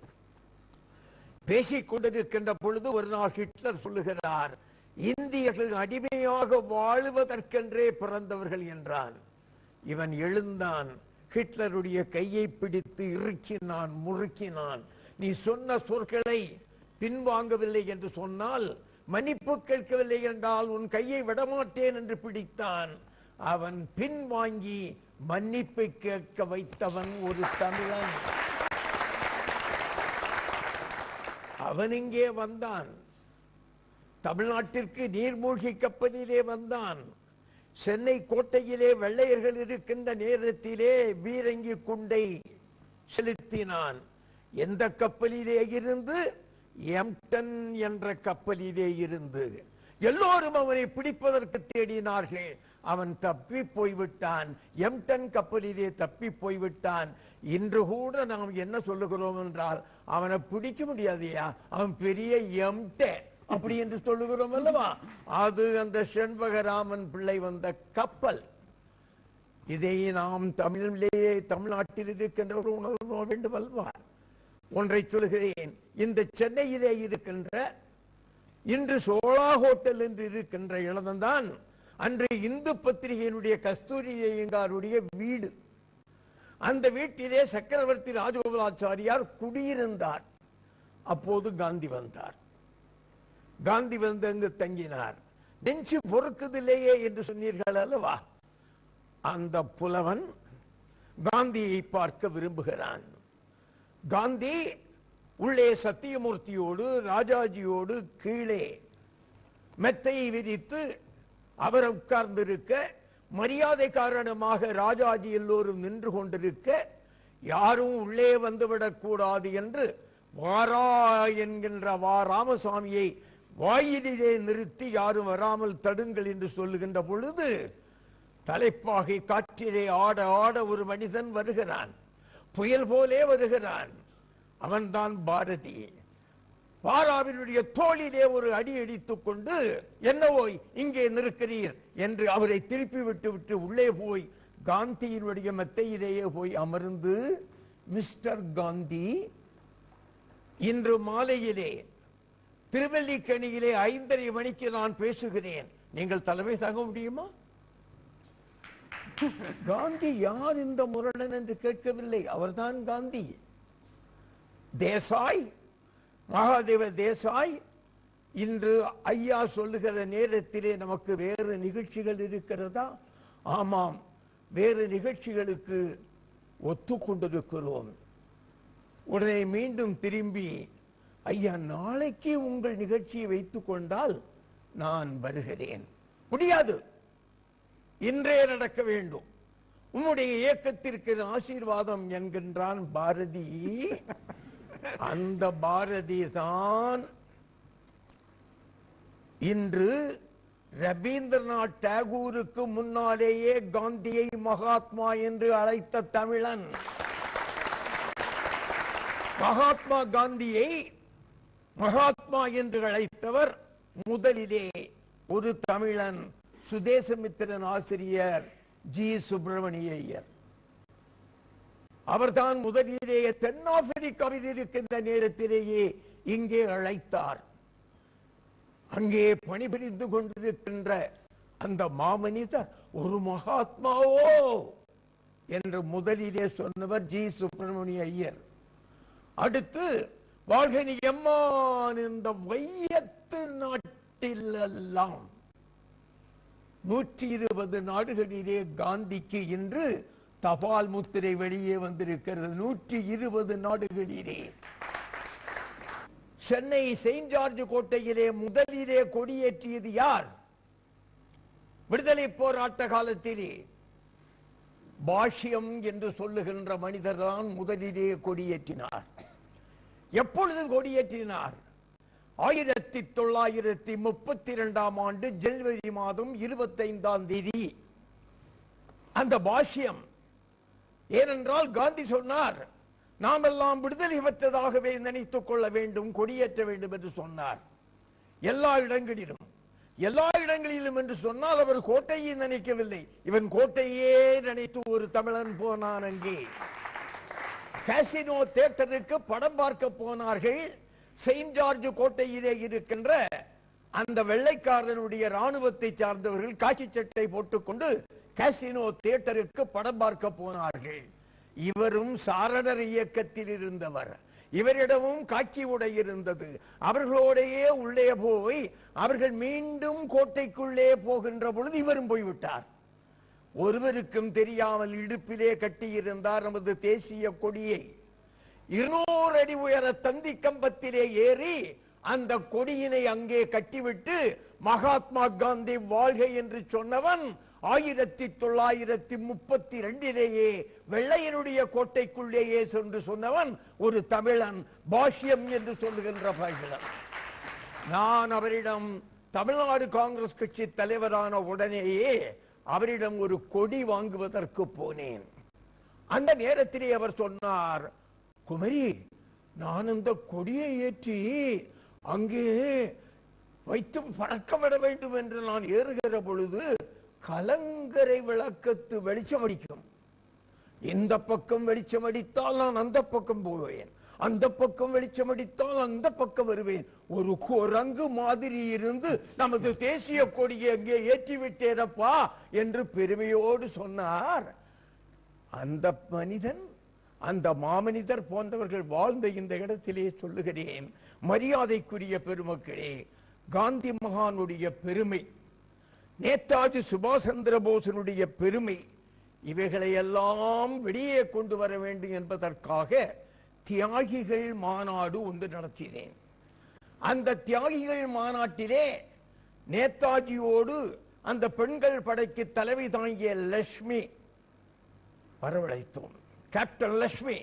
பேசிக் கொண்டிருக்கின்ற பொழுது ஒரு நாள் ஹிட்லர் சொல்லுகிறார், இந்தியர்கள் அடிமையாக வாழ்வதற்கென்றே பிறந்தவர்கள் என்றான். இவன் எழுந்தான், ஹிட்லருடைய கையை பிடித்து இறுக்கினான், முறுக்கினான். நீ சொன்ன சொற்களை பின்வாங்கவில்லை என்று சொன்னால், மன்னிப்பு கேட்கவில்லை என்றால் உன் கையை விடமாட்டேன் என்று பிடித்தான். அவன் பின்வாங்கி மன்னிப்பை கேட்க வைத்தவன் ஒரு தமிழன். அவன் இங்கே வந்தான். தமிழ்நாட்டிற்கு நீர்மூழ்கி கப்பலிலே வந்தான். சென்னை கோட்டையிலே வெள்ளையர்கள் இருக்கின்ற நேரத்திலே பீரங்கி குண்டை செலுத்தினான். எந்த கப்பலிலே இருந்து? எம்டன் என்ற கப்பலிலே இருந்து. எல்லோரும் அவனை பிடிப்பதற்கு தேடினார்கள். அவன் தப்பி போய்விட்டான். எம்டன் கப்பலிலே தப்பி போய்விட்டான். இன்று கூட நாம் என்ன சொல்லுகிறோம் என்றால், அவனை பிடிக்க முடியாதையா, அவன் பெரிய எம்டே அப்படி என்று சொல்லுகிறோம் அல்லவா? அது அந்த செண்பகராமன் பிள்ளை வந்த கப்பல். இதை நாம் தமிழ்நாட்டில் இருக்கின்றவர்கள் உணர வேண்டும் அல்லவா? ஒன்றை சொல்கிறேன். இந்த சென்னையிலே இருக்கின்ற இன்று சோழா ஹோட்டல் என்று இருக்கின்ற இடம்தான் அன்று இந்து பத்திரிகையினுடைய கஸ்தூரி ஐயங்காருடைய வீடு. அந்த வீட்டிலே சக்கரவர்த்தி ராஜகோபாலாச்சாரியார் குடியிருந்தார். அப்போது காந்தி வந்தார். காந்தி வந்து அங்கு தங்கினார். நெஞ்சு பொறுக்குதில்லையே என்று சொன்னீர்கள் அல்லவா? அந்த புலவன் காந்தியை பார்க்க விரும்புகிறான். காந்தி உள்ளே சத்தியமூர்த்தியோடு ராஜாஜியோடு கீழே மெத்தையை விரித்து அவர் உட்கார்ந்திருக்க, மரியாதை காரணமாக ராஜாஜி எல்லோரும் நின்று கொண்டிருக்க, யாரும் உள்ளே வந்துவிடக் கூடாது என்று வாரா என்கின்ற ராமசாமியை வாயிலே நிறுத்தி யாரும் வராமல் தடுங்கள் என்று சொல்லுகின்ற பொழுது தலைப்பாகை காற்றிலே ஆட ஆட ஒரு மனிதன் வருகிறான். புயல் போலே வருகிறான். அவன்தான் பாரதி. வாராவினுடைய தோளிலே ஒரு அடி அடித்துக் கொண்டு, என்னவோ இங்கே நிற்கிறீர் என்று அவரை திருப்பி விட்டு உள்ளே போய் காந்தியினுடைய மெத்தையிலேயே போய் அமர்ந்து, மிஸ்டர் காந்தி, இன்று மாலையிலே திருவல்லிக்கணியிலே 5:30 மணிக்கு நான் பேசுகிறேன், நீங்கள் தலைமை தாங்க முடியுமா? காந்தி யார் இந்த முரடன் என்று கேட்கவில்லை. அவர்தான் காந்தி. தேசாய், மகாதேவ தேசாய், இன்று ஐயா சொல்லுகிற நேரத்திலே நமக்கு வேறு நிகழ்ச்சிகள் இருக்கிறதா? ஆமாம், வேறு நிகழ்ச்சிகளுக்கு ஒத்துக்கொண்டிருக்கிறோம். உடனே மீண்டும் திரும்பி, ஐயா நாளைக்கு உங்கள் நிகழ்ச்சியை வைத்துக் கொண்டால் நான் வருகிறேன். முடியாது, இன்றே நடக்க வேண்டும். உன்னுடைய இயக்கத்திற்கு ஆசீர்வாதம் என்கின்றான் பாரதி. அந்த பாரதி தான் இன்று ரவீந்திரநாத் டாகூருக்கு முன்னாலேயே காந்தியை மகாத்மா என்று அழைத்த தமிழன். மகாத்மா காந்தியை மகாத்மா என்று அழைத்தவர் முதலிலே ஒரு தமிழன், சுதேசமித்திரன் ஆசிரியர் ஜி சுப்பிரமணிய ஐயர். அவர்தான் முதலிலேயே தென்னாப்பிரிக்காவில் இருக்கின்ற நேரத்திலேயே இங்கே அழைத்தார். அங்கே பணிபுரிந்து கொண்டிருக்கின்ற அந்த மாமனிதர் ஒரு மகாத்மாவோ என்று முதலிலே சொன்னவர் ஜி சுப்பிரமணிய ஐயர். அடுத்து, வாழ்கனி எம்மான், இந்த வையத்து நாட்டிலெல்லாம் 120 நாடுகளிலே காந்திக்கு இன்று தபால் முத்திரை வெளியே வந்திருக்கிறது. 120 நாடுகளிலே. சென்னை செயின்ட் ஜார்ஜ் கோட்டையிலே முதலிலே கொடியேற்றியது யார்? விடுதலை போராட்ட காலத்திலே பாஷ்யம் என்று சொல்லுகின்ற மனிதர் தான் முதலிலே கொடியேற்றினார். எப்பொழுது கொடியேற்றினார்? 1932ஆம் ஆண்டு ஜனவரி மாதம் 25ஆம் தேதி அந்த பாஷ்யம். ஏனென்றால் காந்தி சொன்னார், நாம் எல்லாம் விடுதலை பெற்றதாகவே நினைத்துக் கொள்ள வேண்டும், கொடியேற்ற வேண்டும் என்று சொன்னார். எல்லா இடங்களிலும் என்று சொன்னால் அவர் கோட்டையை நினைக்கவில்லை. இவன் கோட்டையே நினைத்து ஒரு தமிழன் போனான். அங்கே காசினோ தியேட்டருக்கு படம் பார்க்க போனார்கள். செயின்ட் ஜார்ஜ் கோட்டையிலே இருக்கின்ற அந்த வெள்ளைக்காரனுடைய ராணுவத்தை சார்ந்தவர்கள் காக்கி சட்டை போட்டுக்கொண்டு காசினோ தியேட்டருக்கு படம் பார்க்க போனார்கள். இவரும் சாரணர் இயக்கத்தில் இருந்தவர். இவரிடமும் காக்கி உடை இருந்தது. அவர்களோடையே உள்ளே போய் அவர்கள் மீண்டும் கோட்டைக்குள்ளே போகின்ற பொழுது இவரும் போய்விட்டார். ஒருவருக்கும் தெரியாமல் இடுப்பிலே கட்டியிருந்தார் நமது தேசிய கொடியை. 200 அடி உயர தந்தி கம்பத்திலே ஏறி அந்த கொடியினை அங்கே கட்டிவிட்டு மகாத்மா காந்தி வாழ்க என்று சொன்னவன் 1932 வெள்ளையனுடைய கோட்டைக்குள்ளேயே சென்று சொன்னவன் ஒரு தமிழன், பாஷ்யம் என்று சொல்லுகின்ற பையன். நான் அவரிடம் தமிழ்நாடு காங்கிரஸ் கட்சி தலைவரான உடனேயே அவரிடம் ஒரு கொடி வாங்குவதற்கு போனேன். அந்த நேரத்திலே அவர் சொன்னார், குமரி, நான் அந்த கொடியை ஏற்றி அங்கே வைத்து பறக்க விட வேண்டும் என்று நான் ஏறுகிற பொழுது கலங்கரை விளக்கத்து வெளிச்சம் அடிக்கும். இந்த பக்கம் வெளிச்சம் அடித்தால் நான் அந்த பக்கம் போவேன், அந்த பக்கம் வெளிச்சம் அடித்தால் அந்த பக்கம் வருவேன். ஒரு குரங்கு மாதிரி இருந்து நமது தேசிய கொடியை அங்கே ஏற்றி விட்டேனப்பா என்று பெருமையோடு சொன்னார். அந்த மனிதன், அந்த மாமனிதர் போன்றவர்கள் வாழ்ந்த இந்த இடத்திலே சொல்லுகிறேன், மரியாதைக்குரிய பெருமக்களே, காந்தி மகானுடைய பெருமை, நேதாஜி சுபாஷ் சந்திர போஸினுடைய பெருமை, இவைகளை எல்லாம் வெளியே கொண்டு வர வேண்டும் என்பதற்காக தியாகிகள் மாநாடு ஒன்று நடத்தினேன். அந்த தியாகிகள் மாநாட்டிலே நேதாஜியோடு அந்த பெண்கள் படைக்கு தலைமை தாங்கிய லட்சுமி வரவழைத்தோம், கேப்டன் லட்சுமி.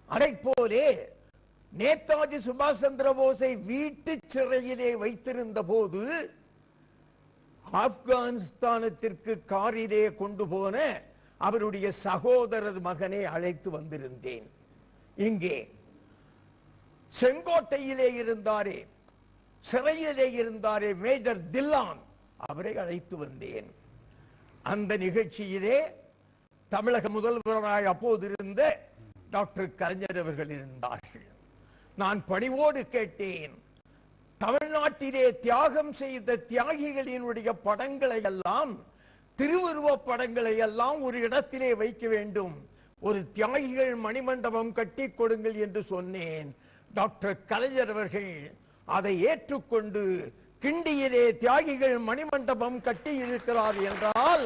அதைப்போலே நேதாஜி சுபாஷ் சந்திர போஸை வீட்டு சிறையிலே வைத்திருந்த போது ஆப்கானிஸ்தானத்திற்கு காரிலே கொண்டு போன அவருடைய சகோதரர் மகனை அழைத்து வந்திருந்தேன். இங்கே செங்கோட்டையிலே இருந்தாரே, சிறையிலே இருந்தாரே மேஜர் தில்லான், அவரை அழைத்து வந்தேன். அந்த நிகழ்ச்சியிலே தமிழக முதல்வராய் அப்போது இருந்த டாக்டர் கலைஞர் அவர்கள் இருந்தார்கள். நான் பணிவோடு கேட்டேன், தமிழ்நாட்டிலே தியாகம் செய்த தியாகிகளினுடைய படங்களை எல்லாம், திருவுருவ படங்களை எல்லாம் ஒரு இடத்திலே வைக்க வேண்டும், ஒரு தியாகிகள் மணிமண்டபம் கட்டி கொடுங்கள் என்று சொன்னேன். டாக்டர் கலைஞர் அவர்கள் அதை ஏற்றுக்கொண்டு கிண்டியிலே தியாகிகள் மணிமண்டபம் கட்டி இருக்கிறார் என்றால்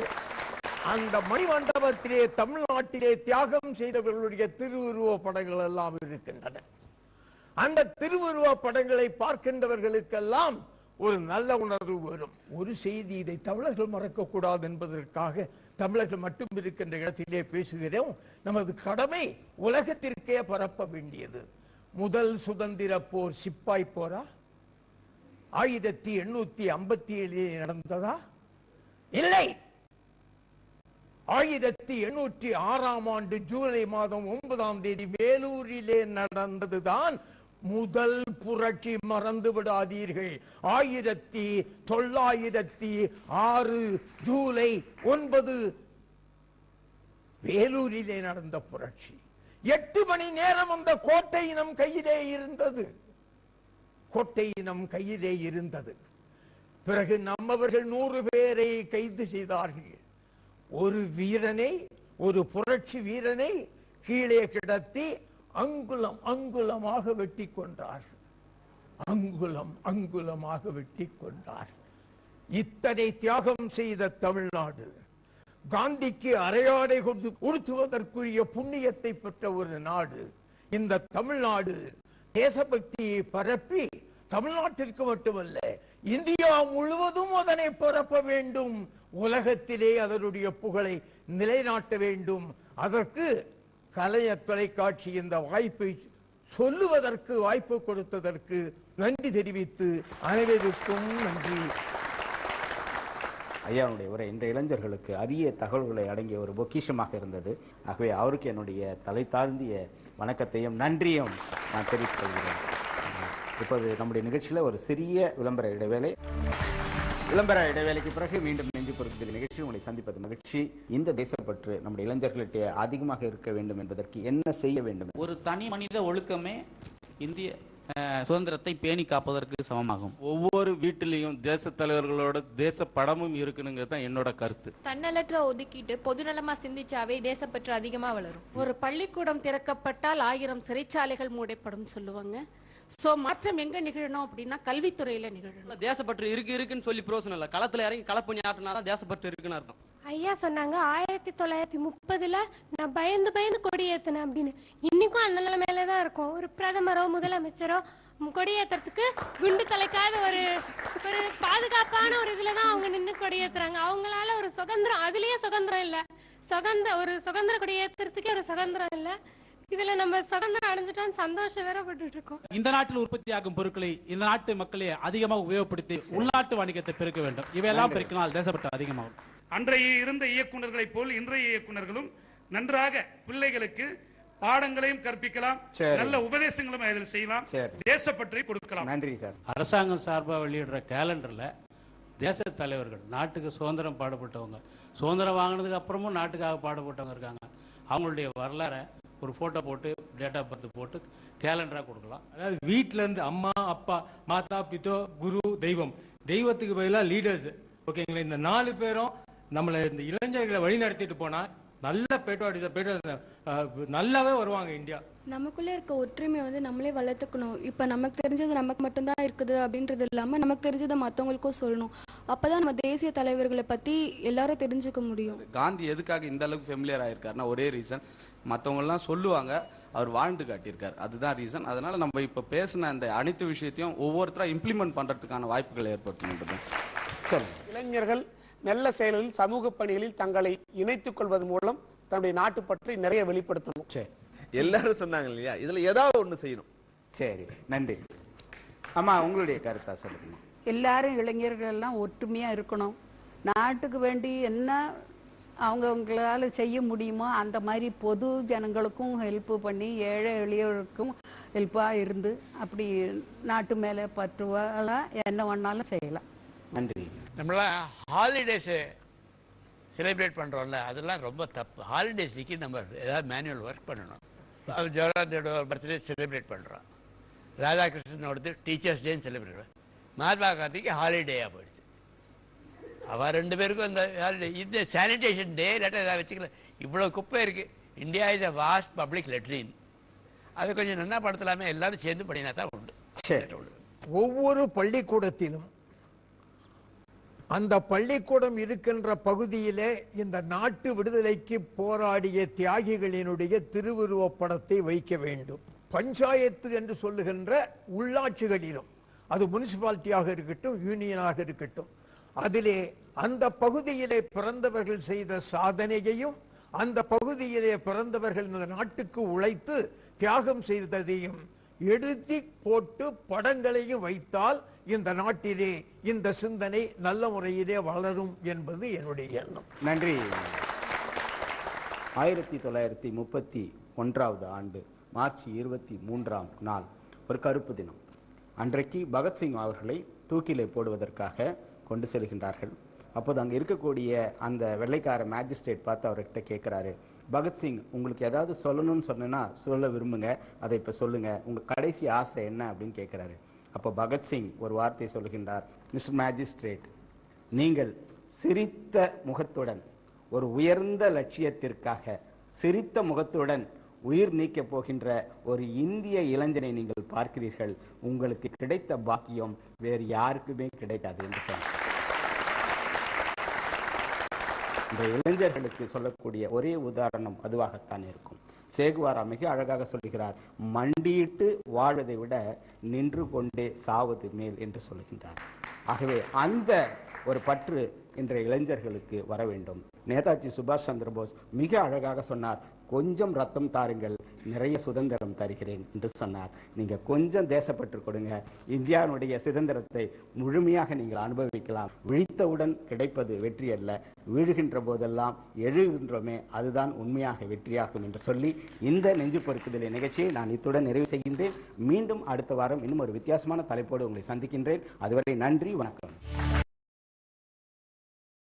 அந்த மணிமண்டபத்திலே தமிழ்நாட்டிலே தியாகம் செய்தவர்களுடைய திருவுருவ படங்கள் எல்லாம் இருக்கின்றன. அந்த திருவுருவ படங்களை பார்க்கின்றவர்களுக்கெல்லாம் ஒரு நல்ல உணர்வு வரும். ஒரு செய்தி, இதை தமிழர்கள் மறக்கக்கூடாது என்பதற்காக தமிழர்கள் மட்டும் இருக்கின்ற இடத்திலே பேசுகிறோம். நமது கடமை உலகத்திற்கே பரப்ப வேண்டியது. முதல் சுதந்திர போர் சிப்பாய் போரா 1857 நடந்ததா? இல்லை. 1806 ஜூலை மாதம் 9 வேலூரிலே நடந்ததுதான் முதல் புரட்சி. மறந்து விடாதீர்கள். 1906 ஜூலை 9 வேலூரிலே நடந்த புரட்சி. 8 மணி நேரம் அந்த கோட்டை நம் கையிலே இருந்தது. கோட்டை நம் கையிலே இருந்தது. பிறகு நம்மவர்கள் 100 பேரை கைது செய்தார்கள். ஒரு வீரனை, ஒரு புரட்சி வீரனை கீழே கிடத்தி அங்குலம் அங்குலமாக வெட்டி கொண்டார். அங்குலம் அங்குலமாக வெட்டி கொண்டார். இத்தனை தியாகம் செய்த தமிழ்நாடு, காந்திக்கு அரையாடை உடுத்துவதற்குரிய புண்ணியத்தை பெற்ற ஒரு நாடு. இந்த தமிழ்நாடு தேசபக்தியை பரப்பி தமிழ்நாட்டிற்கு மட்டுமல்ல இந்தியா முழுவதும் அதனை பரப்ப வேண்டும். உலகத்திலே அதனுடைய புகழை நிலைநாட்ட வேண்டும். அதற்கு கலைஞர் தொலைக்காட்சி இந்த வாய்ப்பை சொல்லுவதற்கு வாய்ப்பு கொடுத்ததற்கு நன்றி தெரிவித்து அனைவருக்கும் நன்றி. ஐயாவுடைய உரை இன்றைய இளைஞர்களுக்கு அரிய தகவல்களை அடங்கிய ஒரு பொக்கிஷமாக இருந்தது. ஆகவே அவருக்கு என்னுடைய தலை தாழ்ந்திய வணக்கத்தையும் நன்றியும் நான் தெரிவித்துக் கொள்கிறேன். இப்போது நம்முடைய நிகழ்ச்சியில் ஒரு சிறிய விளம்பர இடைவேளை. விளம்பர இடைவேளைக்கு பிறகு மீண்டும் நெஞ்சு பொறுத்தல் நிகழ்ச்சி உங்களை சந்திப்பது மகிழ்ச்சி. இந்த தேசப்பற்று நம்முடைய இளைஞர்களிடையே அதிகமாக இருக்க வேண்டும் என்பதற்கு என்ன செய்ய வேண்டும்? ஒரு தனி மனித ஒழுக்கமே இந்திய சுதந்திரத்தை பேணி காப்பதற்கு சமமாகும். ஒவ்வொரு வீட்டிலையும் தேச தலைவர்களோட தேச படமும் இருக்கணுங்கிறது தான் என்னோட கருத்து. தன்னலற்ற ஒதுக்கிட்டு பொதுநலமா சிந்திச்சாவே தேசப்பற்று அதிகமா வளரும். ஒரு பள்ளிக்கூடம் திறக்கப்பட்டால் 1000 சிறைச்சாலைகள் மூடப்படும் சொல்லுவாங்க. சோ மாற்றம் எங்க நிகழணும் அப்படின்னா கல்வித்துறையில நிகழணும். தேசப்பற்று இருக்குன்னு சொல்லி பிரோசனம் இல்ல, களத்துல இறங்கி களப்பணி ஆட்டினாதான் தேசப்பற்று இருக்குன்னு அர்த்தம். ஐயா சொன்னாங்க 1930 நான் பயந்து கொடியேற்றினேன் அப்படின்னு. இன்னைக்கும் அந்த நிலைமையில தான் இருக்கும். ஒரு பிரதமரோ முதலமைச்சரோ கொடியேற்றுறதுக்கு குண்டு தலைக்காத ஒரு பாதுகாப்பான ஒரு இதுலதான் அவங்க நின்று கொடியேற்றுறாங்க. அவங்களால ஒரு சுதந்திரம், அதுலயே சுதந்திரம் இல்ல, ஒரு சுதந்திர கொடியேற்றுறதுக்கே ஒரு சுதந்திரம் இல்ல. இதுல நம்ம சுதந்திரம் அடைஞ்சிட்டோம் சந்தோஷம் வேற பட்டுட்டு இருக்கோம். இந்த நாட்டில் உற்பத்தியாகும் பொருட்களை இந்த நாட்டு மக்களை அதிகமாக உபயோகப்படுத்தி உள்நாட்டு வணிகத்தை பெருக்க வேண்டும். இவையெல்லாம் பெருக்கினால் தேசப்பற்று அதிகமாகும். அன்றைய இருந்த இயக்குநர்களைப் போல் இன்றைய இயக்குநர்களும் நன்றாக பிள்ளைகளுக்கு பாடங்களையும் கற்பிக்கலாம், நல்ல உபதேசங்களும் இதில் செய்யலாம், தேசப்பற்றி கொடுக்கலாம். நன்றி சார். அரசாங்கம் சார்பாக வெளியிடுற கேலண்டர்ல தேச தலைவர்கள், நாட்டுக்கு சுதந்திரம் பாடுபட்டவங்க, சுதந்திரம் வாங்கினதுக்கு அப்புறமும் நாட்டுக்காக பாடுபட்டவங்க இருக்காங்க, அவங்களுடைய வரலாறை ஒரு போட்டோ போட்டு டேட் ஆஃப் பர்த் போட்டு கேலண்டரா கொடுக்கலாம். அதாவது வீட்டில இருந்து அம்மா அப்பா மாதா பிதோ குரு தெய்வம், தெய்வத்துக்கு பதிலாக லீடர்ஸ். ஓகேங்களா, இந்த 4 பேரும் நம்மளை இந்த இளைஞர்களை வழி நடத்திட்டு போனா நல்ல நல்லாவே வருவாங்க இந்தியா. நமக்குள்ள இருக்க ஒற்றுமை வந்து நம்மளே வளர்த்துக்கணும். இப்ப நமக்கு தெரிஞ்சது நமக்கு மட்டும்தான் இருக்குது அப்படின்றது இல்லாம நமக்கு தெரிஞ்சதை மற்றவங்களுக்கும் சொல்லணும். அப்பதான் நம்ம தேசிய தலைவர்களை பத்தி எல்லாரும் தெரிஞ்சுக்க முடியும். காந்தி எதுக்காக இந்த அளவுக்கு ஃபெமிலியர் ஆயிருக்காருன்னா ஒரே ரீசன், மற்றவங்கலாம் சொல்லுவாங்க, அவர் வாழ்ந்து காட்டியிருக்காரு, அதுதான் ரீசன். அதனால நம்ம இப்போ பேசின அந்த அனைத்து விஷயத்தையும் ஒவ்வொருத்தராக இம்ப்ளிமெண்ட் பண்ணுறதுக்கான வாய்ப்புகளை ஏற்படுத்தணும். இளைஞர்கள் நல்ல செயல்களில், சமூக பணிகளில் தங்களை இணைத்துக் கொள்வது மூலம் தன்னுடைய நாட்டு பற்றி நிறைய வெளிப்படுத்தணும். எல்லாரும் சொன்னாங்க இல்லையா, இதுல ஏதாவது ஒண்ணு செய்யணும். சரி, நன்றி. அம்மா, உங்களுடைய கருத்தா சொல்லுங்க. எல்லாரும் இளைஞர்கள் எல்லாம் ஒற்றுமையா இருக்கணும். நாட்டுக்கு வேண்டி என்ன அவங்களால செய்ய முடியுமோ அந்த மாதிரி பொது ஜனங்களுக்கும் ஹெல்ப் பண்ணி ஏழை எளியவருக்கும் ஹெல்ப்பாக இருந்து அப்படி நாட்டு மேலே பற்றுவாலாம் என்ன வேணாலும் செய்யலாம். நன்றி. நம்மளாம் ஹாலிடேஸு செலிப்ரேட் பண்ணுறோம்ல, அதெல்லாம் ரொம்ப தப்பு. ஹாலிடேஸுக்கு நம்ம ஏதாவது மேனுவல் ஒர்க் பண்ணணும். ஜவஹர்லால் நேரு பர்த்டே செலிப்ரேட் பண்ணுறோம், ராதாகிருஷ்ணனோடது டீச்சர்ஸ் டேன்னு செலிப்ரேட் பண்ணுறோம், மகாத்மா காந்திக்கு ஹாலிடேயாக போயிடுச்சு. அவள் 2 பேருக்கும் இந்த ஹாலிடே. இந்த சானிடேஷன் டே லெட்டர் ஏதாவது வச்சுக்கல. இவ்வளோ குப்பை இருக்குது. India is a vast public latrine. அதை கொஞ்சம் நல்லா படுத்தலாமே, எல்லாரும் சேர்ந்து பண்ணினா தான் உண்டு. ஒவ்வொரு பள்ளிக்கூடத்திலும் அந்த பள்ளிக்கூடம் இருக்கின்ற பகுதியிலே இந்த நாட்டு விடுதலைக்கு போராடிய தியாகிகளினுடைய திருவுருவப் படத்தை வைக்க வேண்டும். பஞ்சாயத்து என்று சொல்லுகின்ற உள்ளாட்சிகளிலும், அது முனிசிபாலிட்டியாக இருக்கட்டும், யூனியனாக இருக்கட்டும், அதிலே அந்த பகுதியிலே பிறந்தவர்கள் செய்த சாதனையையும் அந்த பகுதியிலே பிறந்தவர்கள் இந்த நாட்டுக்கு உழைத்து தியாகம் செய்ததையும் எழுதி போட்டு படங்களையும் வைத்தால் இந்த நாட்டிலே இந்த சிந்தனை நல்ல முறையிலே வளரும் என்பது என்னுடைய எண்ணம். நன்றி. 1931 ஆண்டு மார்ச் 23ஆம் நாள் ஒரு கருப்பு தினம். அன்றைக்கு பகத்சிங் அவர்களை தூக்கிலே போடுவதற்காக கொண்டு செல்கின்றார்கள். அப்போது அங்கே இருக்கக்கூடிய அந்த வெள்ளைக்கார மேஜிஸ்ட்ரேட் பார்த்து அவர்கிட்ட கேட்குறாரு, பகத்சிங், உங்களுக்கு ஏதாவது சொல்லணும்னு சொன்னா சொல்ல விரும்புங்க, அதை இப்போ சொல்லுங்க, உங்கள் கடைசி ஆசை என்ன அப்படின்னு கேட்குறாரு. அப்போ பகத்சிங் ஒரு வார்த்தை சொல்கின்றார், மிஸ்டர் மேஜிஸ்ட்ரேட், நீங்கள் சிரித்த முகத்துடன் ஒரு உயர்ந்த லட்சியத்திற்காக சிரித்த முகத்துடன் உயிர் நீக்கப் போகின்ற ஒரு இந்திய இளைஞனை நீங்கள் பார்க்கிறீர்கள், உங்களுக்கு கிடைத்த பாக்கியம் வேறு யாருக்குமே கிடைக்காது என்று சொன்னார். இந்த இளைஞர்களுக்கு சொல்லக்கூடிய ஒரே உதாரணம் அதுவாகத்தான் இருக்கும். சேகுவாரா மிக அழகாக சொல்லுகிறார், மண்டியிட்டு வாழ்வதை விட நின்று கொண்டே சாவது மேல் என்று சொல்லுகின்றார். ஆகவே அந்த ஒரு பற்று இன்றைய இளைஞர்களுக்கு வர வேண்டும். நேதாஜி சுபாஷ் சந்திர போஸ் மிக அழகாக சொன்னார், கொஞ்சம் ரத்தம் தாருங்கள், நிறைய சுதந்திரம் தருகிறேன் என்று சொன்னார். நீங்க கொஞ்சம் தேசப்பற்று கொடுங்க, இந்தியாவுடைய சுதந்திரத்தை முழுமையாக நீங்கள் அனுபவிக்கலாம். விழித்தவுடன் கிடைப்பது வெற்றி அல்ல, வீழுகின்ற போதெல்லாம் எழுகின்றோமே அதுதான் உண்மையாக வெற்றியாகும் என்று சொல்லி இந்த நெஞ்சு பொறுக்குதல் நிகழ்ச்சியை நான் இத்துடன் நிறைவு செய்கின்றேன். மீண்டும் அடுத்த வாரம் இன்னும் ஒரு வித்தியாசமான தலைப்போடு உங்களை சந்திக்கின்றேன். அதுவரை நன்றி, வணக்கம்.